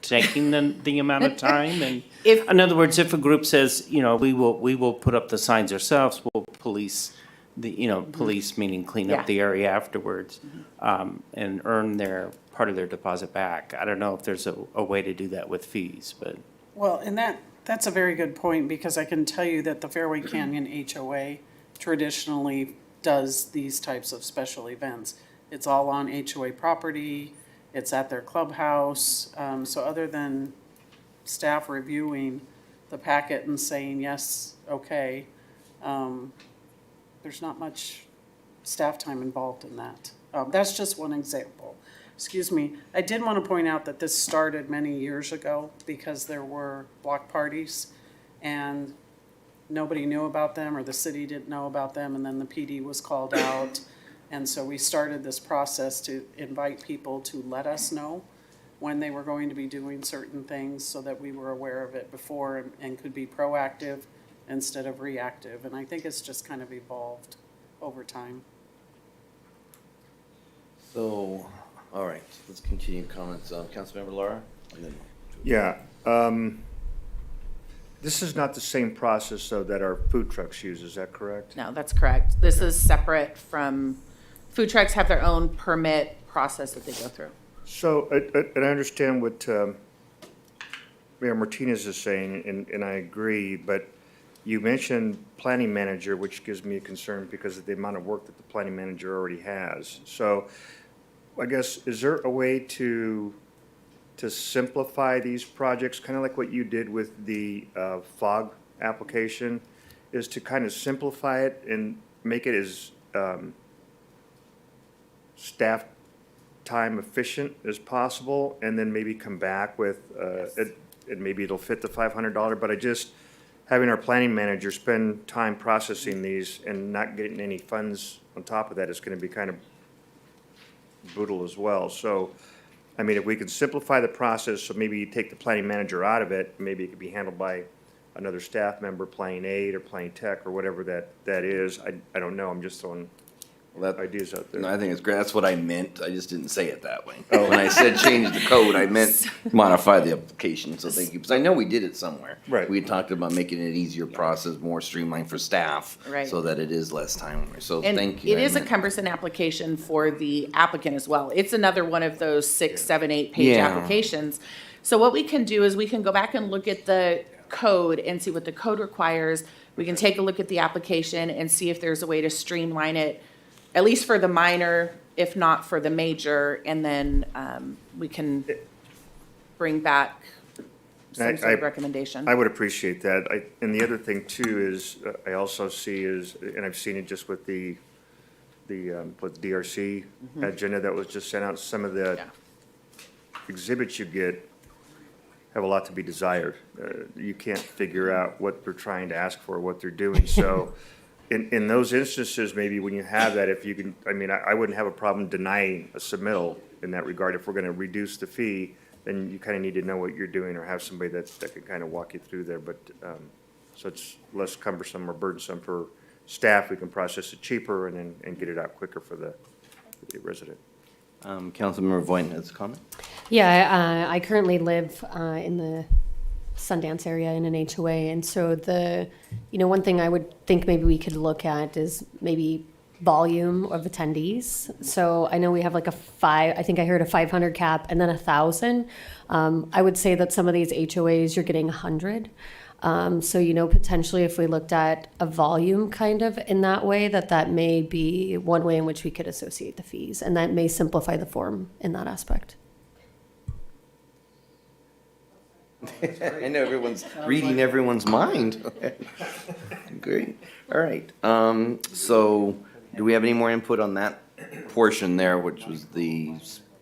taking the amount of time? And in other words, if a group says, you know, we will put up the signs ourselves, we'll police police meaning clean up the area afterwards, and earn their part of their deposit back. I don't know if there's a way to do that with fees, but. Well, and that's a very good point, because I can tell you that the Fairway Canyon HOA traditionally does these types of special events. It's all on HOA property, it's at their clubhouse, so other than staff reviewing the packet and saying, yes, okay, there's not much staff time involved in that. That's just one example. Excuse me. I did want to point out that this started many years ago because there were block parties and nobody knew about them, or the city didn't know about them, and then the PD was called out. And so we started this process to invite people to let us know when they were going to be doing certain things so that we were aware of it before and could be proactive instead of reactive. And I think it's just kind of evolved over time. So, all right, let's continue comments. Councilmember Laura? And then Yeah. This is not the same process, though, that our food trucks use, is that correct? No, that's correct. This is separate from, food trucks have their own permit process that they go through. So, and I understand what Mayor Martinez is saying, and I agree, but you mentioned planning manager, which gives me a concern because of the amount of work that the planning manager already has. So I guess, is there a way to simplify these projects, kind of like what you did with the FOG application, is to kind of simplify it and make it as staff time efficient as possible, and then maybe come back with, and maybe it'll fit the $500, but having our planning manager spend time processing these and not getting any funds on top of that is gonna be kind of brutal as well. So, I mean, if we can simplify the process, so maybe you take the planning manager out of it, maybe it could be handled by another staff member playing aid or playing tech or whatever that is. I don't know, I'm just throwing ideas out there. No, I think it's great. That's what I meant. I just didn't say it that way. When I said change the code, I meant modify the application, so thank you. Because I know we did it somewhere. Right. We had talked about making it easier process, more streamlined for staff. Right. So that it is less time. So And thank you. it I is a meant- cumbersome application for the applicant as well. It's another one of those 6, 7, 8-page Yeah. applications. So what we can do is we can go back and look at the code and see what the code requires. We can take a look at the application and see if there's a way to streamline it, at least for the minor, if not for the major, and then we can bring back some sort of recommendation. I would appreciate that. And the other thing too is, I also see is, and I've seen it just with the with DRC agenda that was just sent out, some of the exhibits you get have a lot to be desired. You can't figure out what they're trying to ask for, what they're doing. So in those instances, maybe when you have that, if you can, I mean, I wouldn't have a problem denying a submittal in that regard. If we're going to reduce the fee, then you kind of need to know what you're doing or have somebody that could kind of walk you through there. But, so it's less cumbersome or burdensome for staff. We can process it cheaper and get it out quicker for the resident. Councilmember Voight has a comment? Yeah, I currently live in the Sundance area in an HOA, and so one thing I would think maybe we could look at is maybe volume of attendees. So I know we have like I think I heard a 500 cap and then 1,000. I would say that some of these HOAs, you're getting 100. So, potentially if we looked at a volume kind of in that way, that may be one way in which we could associate the fees, and that may simplify the form in that aspect. I know everyone's reading everyone's mind. Great. All right. So do we have any more input on that portion there, which was the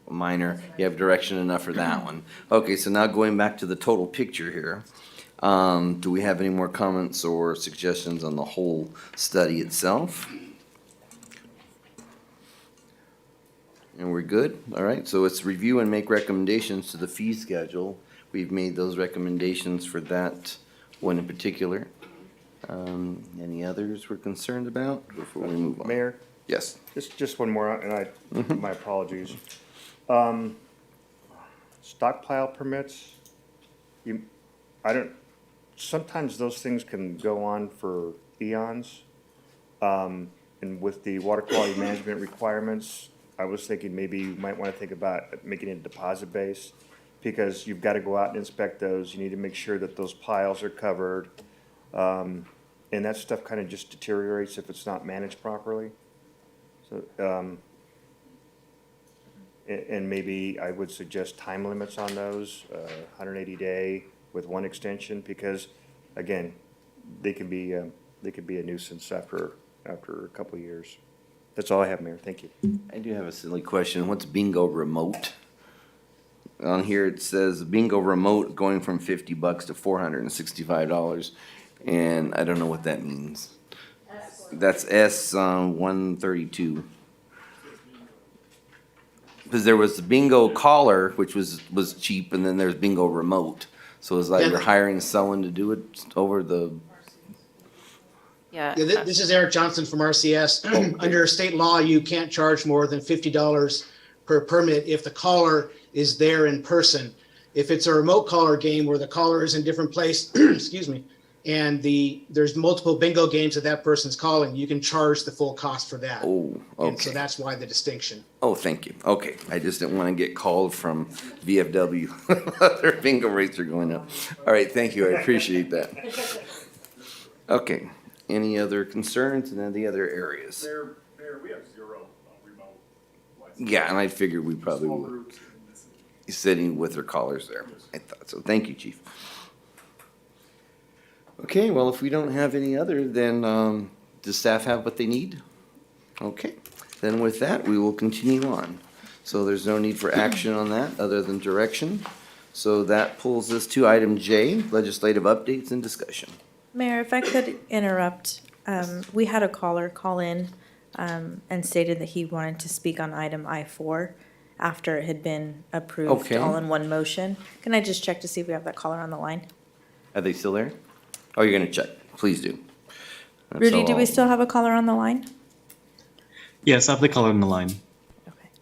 minor? You have direction enough for that one. Okay, so now going back to the total picture here. Do we have any more comments or suggestions on the whole study itself? And we're good? All right, so it's review and make recommendations to the fee schedule. We've made those recommendations for that one in particular. Any others we're concerned about before we move on? Mayor? Yes. Just one more, and my apologies. Stockpile permits, sometimes those things can go on for eons. And with the water quality management requirements, I was thinking maybe you might want to think about making it deposit based, because you've got to go out and inspect those. You need to make sure that those piles are covered. And that stuff kind of just deteriorates if it's not managed properly. So, and maybe I would suggest time limits on those, 180-day with one extension, because again, they can be a nuisance after a couple of years. That's all I have, Mayor. Thank you. I do have a silly question. What's bingo remote? On here it says bingo remote going from $50 to $465, and I don't know what that means. That's S 132. Because there was the bingo caller, which was cheap, and then there's bingo remote. So it's like you're hiring someone to do it over the. Yeah. This is Eric Johnson from RCS. Under state law, you can't charge more than $50 per permit if the caller is there in person. If it's a remote caller game where the caller is in different place, excuse me, and there's multiple bingo games that person's calling, you can charge the full cost for that. Oh, okay. And so that's why the distinction. Oh, thank you. Okay, I just didn't want to get called from VFW. Their bingo rates are going up. All right, thank you. I appreciate that. Okay, any other concerns in any other areas? Mayor, we have 0 remote licenses. Yeah, and I figured we probably Small would. groups. Sitting with their callers there. I thought so. Thank you, Chief. Okay, well, if we don't have any other, then does staff have what they need? Okay, then with that, we will continue on. So there's no need for action on that other than direction. So that pulls us to item J, legislative updates and discussion. Mayor, if I could interrupt, we had a caller call in and stated that he wanted to speak on item I-4 after it had been approved Okay. all in one motion. Can I just check to see if we have that caller on the line? Are they still there? Oh, you're gonna check. Please do. That's Rudy, all do we I'll- still have a caller on the line? Yes, I have the caller on the line.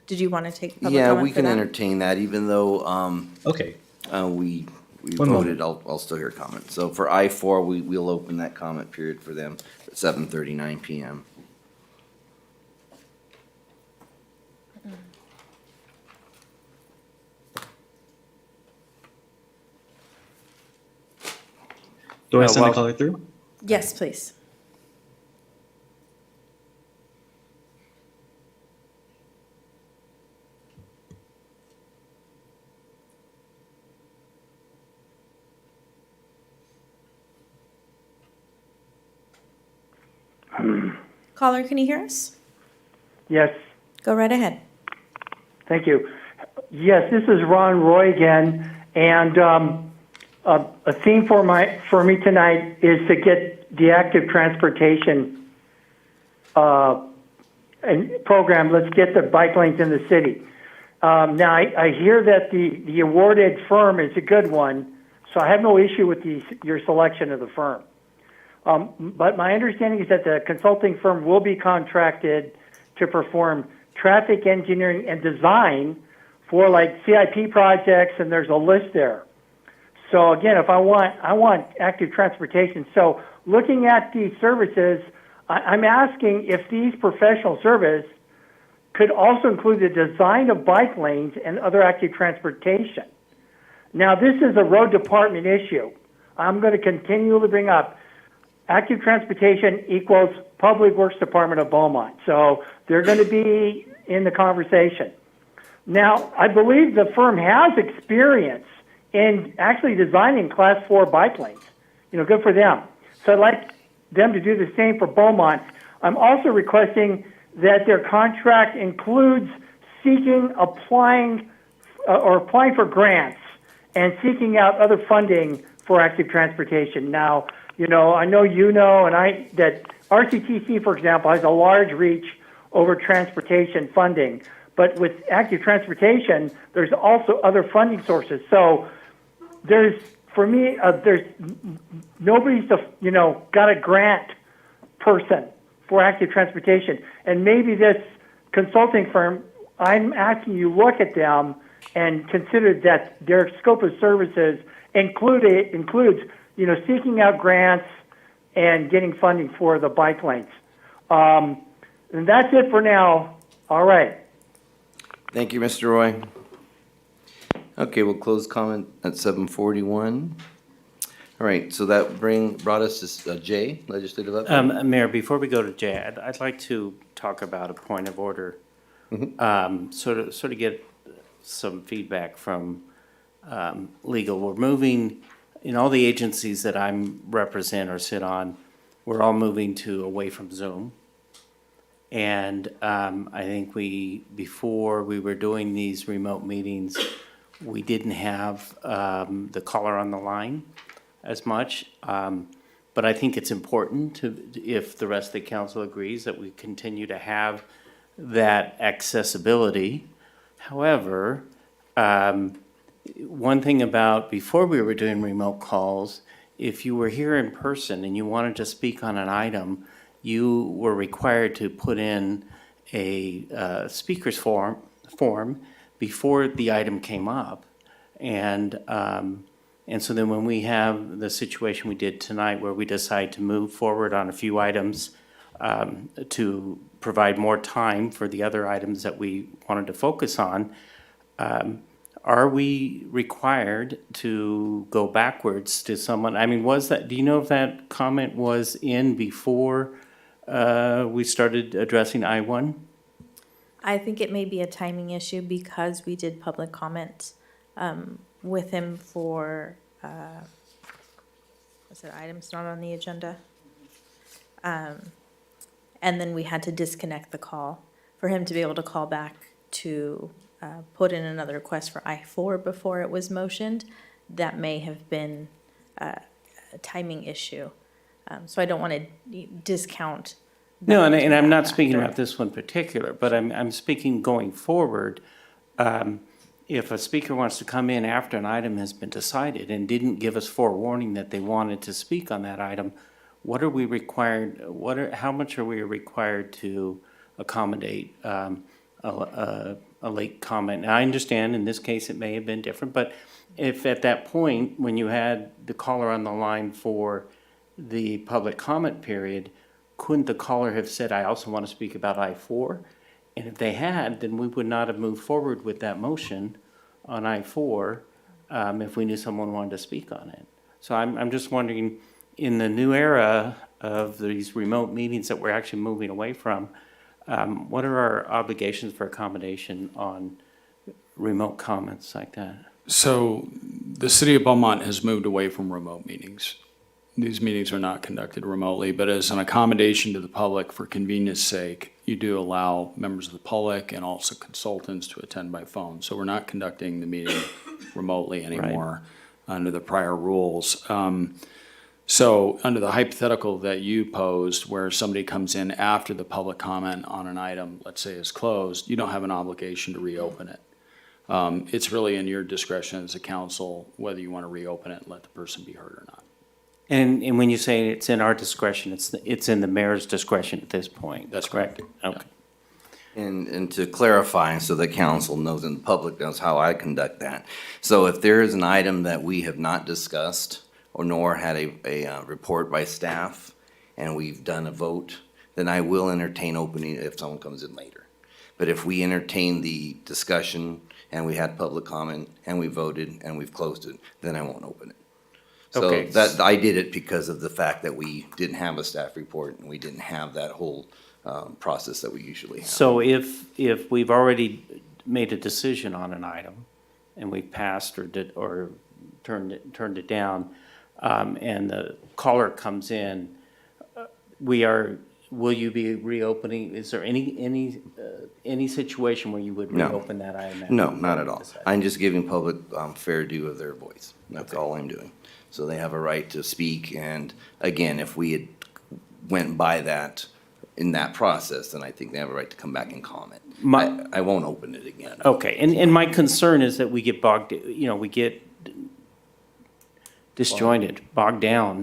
Did you want to take public Yeah, comment we for can that? entertain that, even though, Okay. we One voted, I'll still hear comment. So for I-4, we'll open that comment period for them at 7:39 PM. Do I send well- the caller through? Yes, please. Caller, can you hear us? Yes, Go right ahead. thank you. Yes, this is Ron Roy again, and a theme for me tonight is to get the active transportation and program. Let's get the bike lanes in the city. Now, I hear that the awarded firm is a good one, so I have no issue with your selection of the firm. But my understanding is that the consulting firm will be contracted to perform traffic engineering and design for like CIP projects, and there's a list there. So again, if I want active transportation. So looking at these services, I'm asking if these professional services could also include the design of bike lanes and other active transportation. Now, this is a road department issue. I'm going to continually bring up active transportation equals Public Works Department of Beaumont. So they're going to be in the conversation. Now, I believe the firm has experience in actually designing Class 4 bike lanes. Good for them. So I'd like them to do the same for Beaumont. I'm also requesting that their contract includes applying for grants and seeking out other funding for active transportation. Now, I know that RCTC, for example, has a large reach over transportation funding. But with active transportation, there's also other funding sources. So there's nobody's got a grant person for active transportation. And maybe this consulting firm, I'm asking you look at them and consider that their scope of services includes seeking out grants and getting funding for the bike lanes. And that's it for now. All right. Thank you, Mr. Roy. Okay, we'll close comment at 7:41. All right, so that brought us to J, legislative update. Mayor, before we go to Jay, I'd like to talk about a point of order. Sort of get some feedback from legal. We're moving, in all the agencies that I represent or sit on, we're all moving away from Zoom. And I think before we were doing these remote meetings, we didn't have the caller on the line as much. But I think it's important if the rest of the council agrees, that we continue to have that accessibility. However, one thing about before we were doing remote calls, if you were here in person and you wanted to speak on an item, you were required to put in a speaker's form before the item came up. And so then when we have the situation we did tonight where we decide to move forward on a few items to provide more time for the other items that we wanted to focus on, are we required to go backwards to someone? I mean, do you know if that comment was in before we started addressing I-1? I think it may be a timing issue because we did public comment with him for, items not on the agenda? And then we had to disconnect the call for him to be able to call back to put in another request for I-4 before it was motioned. That may have been a timing issue. So I don't want to discount. No, and I'm not speaking about this one particular, but I'm speaking going forward. If a speaker wants to come in after an item has been decided and didn't give us forewarning that they wanted to speak on that item, what are we required, how much are we required to accommodate a late comment. Now, I understand in this case it may have been different, but if at that point, when you had the caller on the line for the public comment period, couldn't the caller have said, I also want to speak about I-4? And if they had, then we would not have moved forward with that motion on I-4 if we knew someone wanted to speak on it. So I'm just wondering, in the new era of these remote meetings that we're actually moving away from, what are our obligations for accommodation on remote comments like that? So the city of Beaumont has moved away from remote meetings. These meetings are not conducted remotely, but as an accommodation to the public for convenience sake, you do allow members of the public and also consultants to attend by phone. So we're not conducting the meeting remotely anymore under the prior rules. So under the hypothetical that you posed, where somebody comes in after the public comment on an item, let's say is closed, you don't have an obligation to reopen it. It's really in your discretion as a council whether you want to reopen it and let the person be heard or not. And when you say it's in our discretion, it's in the mayor's discretion at this point? That's correct? Okay. And to clarify, so the council knows and the public knows how I conduct that. So if there is an item that we have not discussed or nor had a report by staff and we've done a vote, then I will entertain opening it if someone comes in later. But if we entertain the discussion and we had public comment and we voted and we've closed it, then I won't open it. So Okay. that, I did it because of the fact that we didn't have a staff report and we didn't have that whole process that we usually have. So if we've already made a decision on an item and we passed or turned it down, and the caller comes in, will you be reopening? Is there any situation where you would No. reopen that item? after No, you've not already at all. decided? I'm just giving public fair due of their voice. That's all I'm doing. So they have a right to speak, and again, if we had went by that in that process, then I think they have a right to come back and comment. I won't open it again. Okay, and my concern is that we get we get disjointed, bogged down,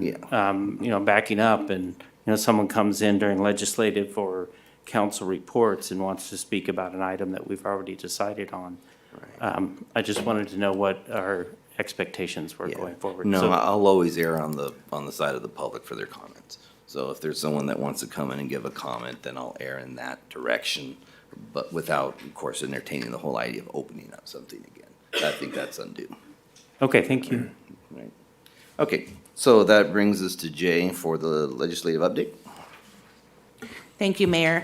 backing up, and, someone comes in during legislative or council reports and wants to speak about an item that we've already decided on. I just wanted to know what our expectations were going forward. No, So- I'll always err on the side of the public for their comments. So if there's someone that wants to come in and give a comment, then I'll err in that direction, but without, of course, entertaining the whole idea of opening up something again. I think that's undue. Okay, thank you. Right. Okay, so that brings us to Jay for the legislative update. Thank you, Mayor.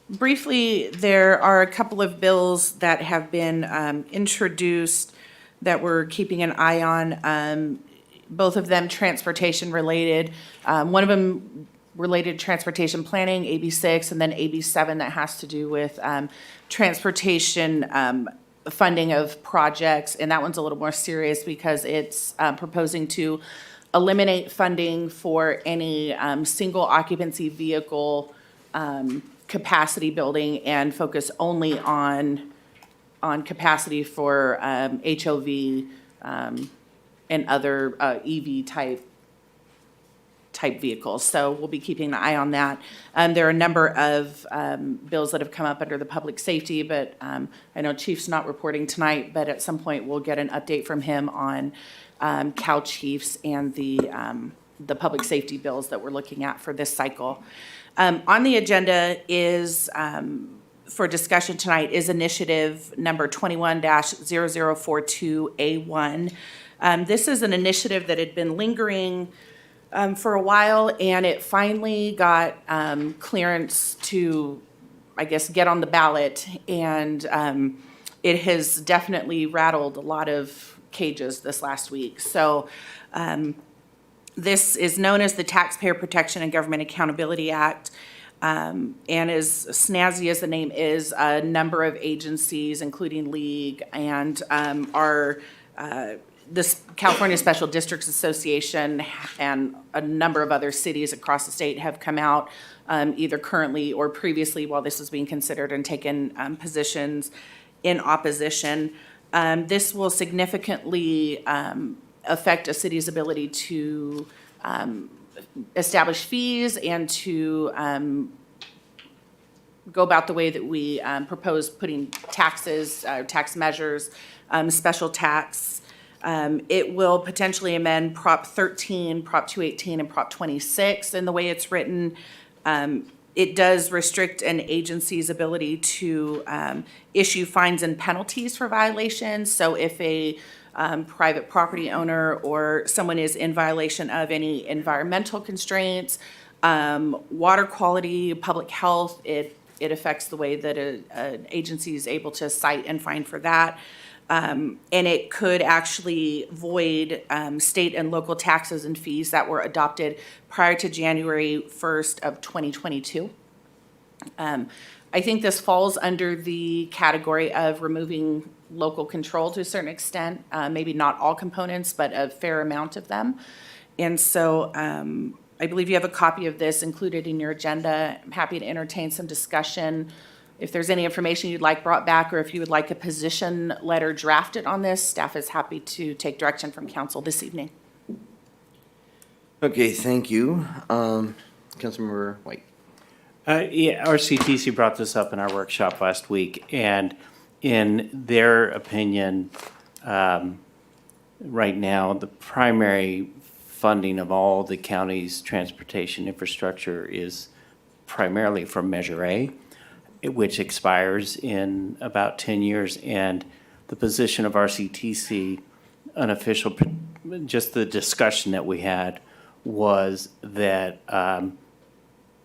Briefly, there are a couple of bills that have been introduced that we're keeping an eye on, both of them transportation related. One of them related to transportation planning, AB6, and then AB7 that has to do with transportation funding of projects. And that one's a little more serious because it's proposing to eliminate funding for any single occupancy vehicle capacity building and focus only on capacity for HOV and other EV type vehicles. So we'll be keeping an eye on that. There are a number of bills that have come up under the public safety, but I know Chief's not reporting tonight, but at some point we'll get an update from him on Cal Chiefs and the public safety bills that we're looking at for this cycle. On the agenda is, for discussion tonight, is initiative number 21-0042A1. This is an initiative that had been lingering for a while, and it finally got clearance to, I guess, get on the ballot, and it has definitely rattled a lot of cages this last week. So this is known as the Taxpayer Protection and Government Accountability Act. And as snazzy as the name is, a number of agencies, including League and this California Special Districts Association and a number of other cities across the state have come out either currently or previously while this was being considered and taken positions in opposition. This will significantly affect a city's ability to establish fees and to go about the way that we propose putting taxes, tax measures, special tax. It will potentially amend Prop 13, Prop 218, and Prop 26 in the way it's written. It does restrict an agency's ability to issue fines and penalties for violations. So if a private property owner or someone is in violation of any environmental constraints, water quality, public health, it affects the way that an agency is able to cite and fine for that. And it could actually void state and local taxes and fees that were adopted prior to January 1st of 2022. I think this falls under the category of removing local control to a certain extent, maybe not all components, but a fair amount of them. And so I believe you have a copy of this included in your agenda. I'm happy to entertain some discussion. If there's any information you'd like brought back, or if you would like a position letter drafted on this, staff is happy to take direction from council this evening. Okay, thank you. Councilmember White. Yeah, RCTC brought this up in our workshop last week, and in their opinion, right now, the primary funding of all the county's transportation infrastructure is primarily from Measure A, which expires in about 10 years. And the position of RCTC, unofficial, just the discussion that we had was that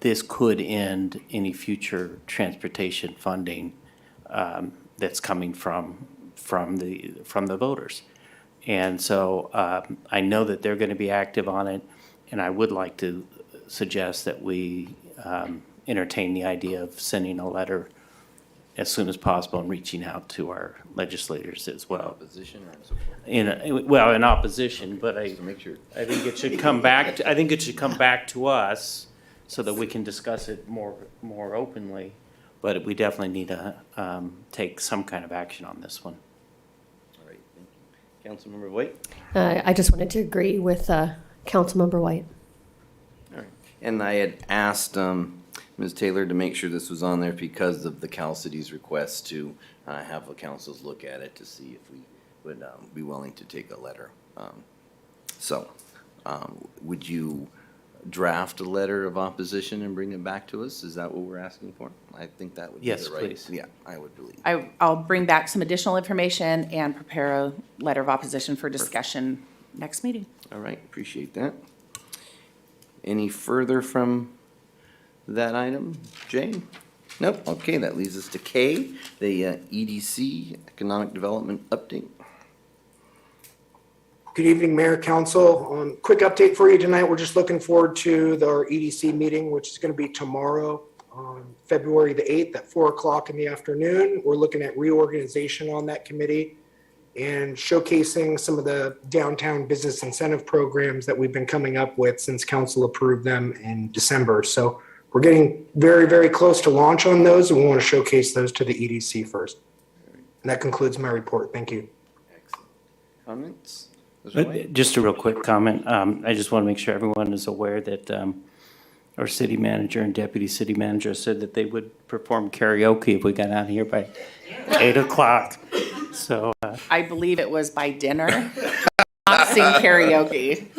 this could end any future transportation funding that's coming from the voters. And so I know that they're going to be active on it, and I would like to suggest that we entertain the idea of sending a letter as soon as possible and reaching out to our legislators as well. Opposition or support? In opposition, but I think it should come back. I think it should come back to us so that we can discuss it more openly. But we definitely need to take some kind of action on this one. All right, thank you. Councilmember White? I just wanted to agree with Councilmember White. All right. And I had asked Ms. Taylor to make sure this was on there because of the Cal City's request to have the councils look at it to see if we would be willing to take a letter. Would you draft a letter of opposition and bring it back to us? Is that what we're asking for? I think that would be Yes, the right. please. Yeah, I would believe. I'll bring back some additional information and prepare a letter of opposition for discussion next meeting. All right, appreciate that. Any further from that item, Jay? Nope, okay, that leads us to K, the EDC, Economic Development Update. Good evening, Mayor, Council. Quick update for you tonight. We're just looking forward to our EDC meeting, which is going to be tomorrow on February the 8th at 4 o'clock in the afternoon. We're looking at reorganization on that committee and showcasing some of the downtown business incentive programs that we've been coming up with since council approved them in December. So we're getting very, very close to launch on those, and we want to showcase those to the EDC first. And that concludes my report. Thank you. Excellent. Comments? Just a real quick comment. I just want to make sure everyone is aware that our city manager and deputy city manager said that they would perform karaoke if we got out here by 8 o'clock. So I believe it was by dinner. Not sing karaoke.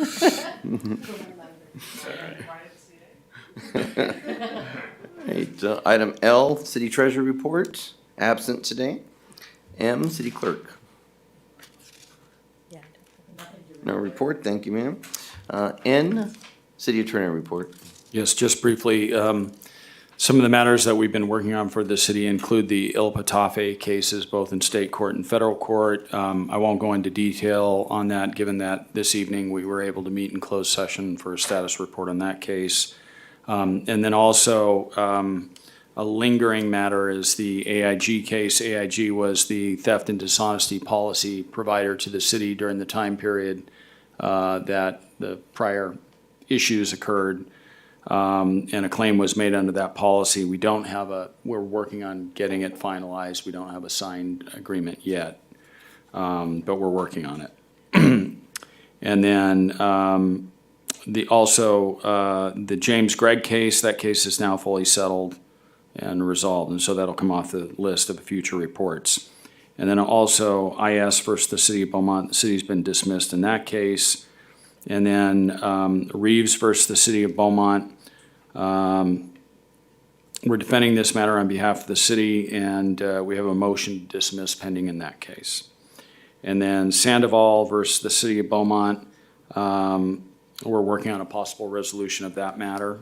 Right, item L, City Treasurer Report, absent today. M, City Clerk. No report, thank you, ma'am. N, City Attorney Report. Yes, just briefly, some of the matters that we've been working on for the city include the Il Patafe cases, both in state court and federal court. I won't go into detail on that, given that this evening we were able to meet in closed session for a status report on that case. And then also, a lingering matter is the AIG case. AIG was the theft and dishonesty policy provider to the city during the time period that the prior issues occurred. And a claim was made under that policy. We're working on getting it finalized. We don't have a signed agreement yet, but we're working on it. And then the James Gregg case, that case is now fully settled. and resolved. And so that'll come off the list of future reports. And then also IS versus the City of Beaumont, the city's been dismissed in that case. And then Reeves versus the City of Beaumont. We're defending this matter on behalf of the city, and we have a motion to dismiss pending in that case. And then Sandoval versus the City of Beaumont, we're working on a possible resolution of that matter.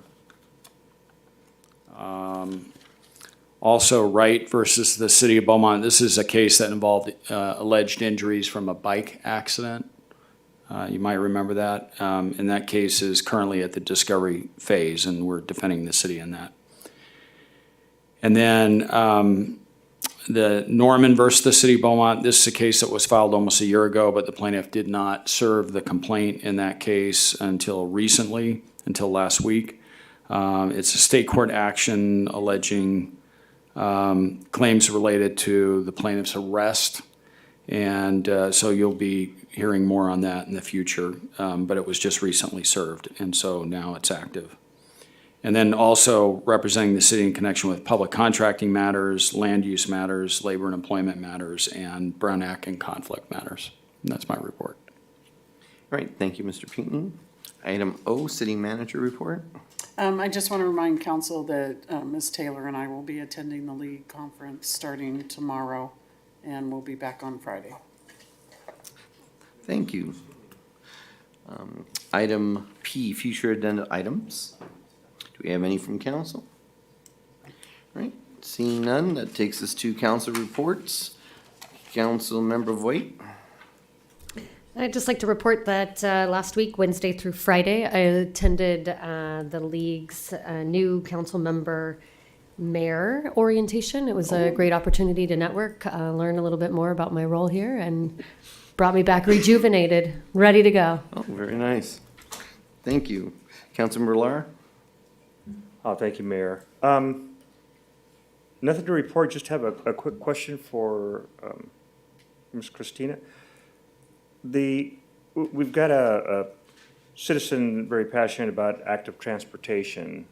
Also, Wright versus the City of Beaumont, this is a case that involved alleged injuries from a bike accident. You might remember that. And that case is currently at the discovery phase, and we're defending the city in that. And then the Norman versus the City of Beaumont, this is a case that was filed almost a year ago, but the plaintiff did not serve the complaint in that case until recently, until last week. It's a state court action alleging claims related to the plaintiff's arrest. And so you'll be hearing more on that in the future, but it was just recently served, and so now it's active. And then also representing the city in connection with public contracting matters, land use matters, labor and employment matters, and Brown Act and conflict matters. And that's my report. All right, thank you, Mr. Pinckney. Item O, City Manager Report. I just want to remind council that Ms. Taylor and I will be attending the league conference starting tomorrow, and we'll be back on Friday. Thank you. Item P, future agenda items. Do we have any from council? All right, seeing none, that takes us to council reports. Council Member Voigt. I'd just like to report that last week, Wednesday through Friday, I attended the league's new council member mayor orientation. It was a great opportunity to network, learn a little bit more about my role here, and brought me back rejuvenated, ready to go. Oh, very nice. Thank you. Councilmember Lar? Oh, thank you, Mayor. Nothing to report, just have a quick question for Ms. Christina. We've got a citizen very passionate about active transportation.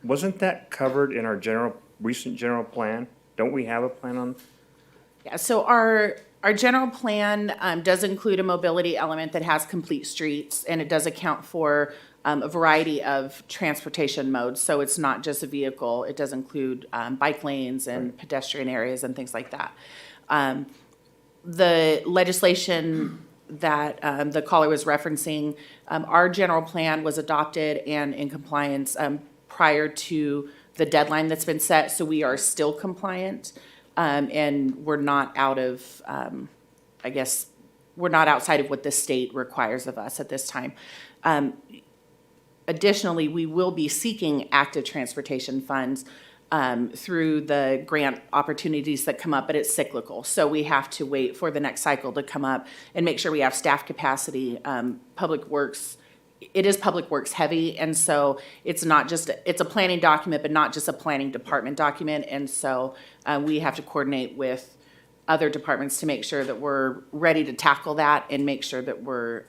Wasn't that covered in our recent general plan? Don't we have a plan on? Yeah, so our general plan does include a mobility element that has complete streets, and it does account for a variety of transportation modes. So it's not just a vehicle. It does include bike lanes and pedestrian areas and things like that. The legislation that the caller was referencing, our general plan was adopted and in compliance prior to the deadline that's been set. So we are still compliant. And we're not out of, we're not outside of what the state requires of us at this time. Additionally, we will be seeking active transportation funds through the grant opportunities that come up, but it's cyclical. So we have to wait for the next cycle to come up and make sure we have staff capacity. Public Works, it is Public Works heavy, and so it's not just, it's a planning document, but not just a planning department document. And so we have to coordinate with other departments to make sure that we're ready to tackle that and make sure that we're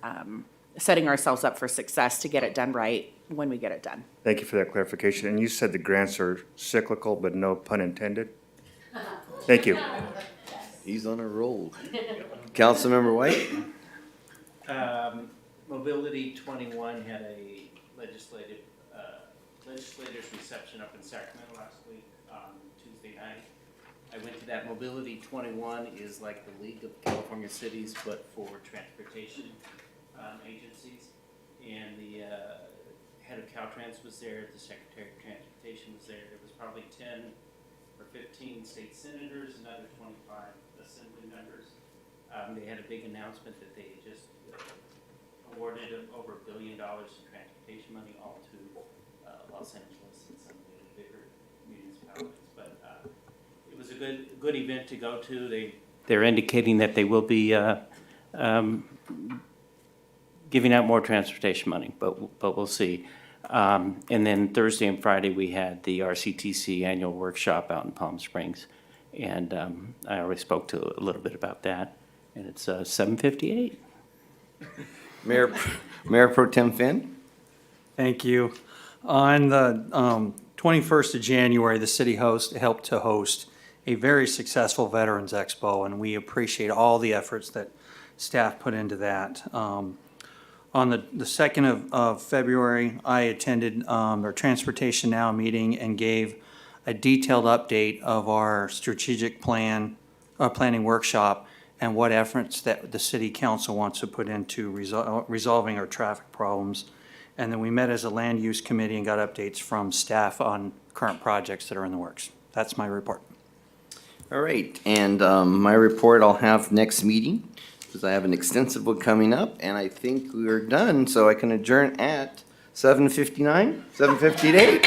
setting ourselves up for success to get it done right when we get it done. Thank you for that clarification. And you said the grants are cyclical, but no pun intended? Thank you. He's on a roll. Councilmember White? Mobility 21 had a legislator's reception up in Sacramento last week on Tuesday night. I went to that. Mobility 21 is like the League of California Cities, but for transportation agencies. And the head of Caltrans was there, the Secretary of Transportation was there. There was probably 10 or 15 state senators, another 25 assembly members. They had a big announcement that they just awarded over $1 billion in transportation money all to Los Angeles and some of the bigger municipalities. But it was a good event to go to. They're indicating that they will be giving out more transportation money, but we'll see. And then Thursday and Friday we had the RCTC annual workshop out in Palm Springs, and I already spoke to a little bit about that. And it's 7:58. Mayor Pro Tem Finn? Thank you. On the 21st of January, the city helped to host a very successful Veterans Expo, and we appreciate all the efforts that staff put into that. On the 2nd of February, I attended our Transportation Now meeting and gave a detailed update of our strategic planning workshop and what efforts that the city council wants to put into resolving our traffic problems. And then we met as a land use committee and got updates from staff on current projects that are in the works. That's my report. All right, and my report I'll have next meeting, because I have an extensive one coming up, and I think we're done, so I can adjourn at 7:59, 7:58.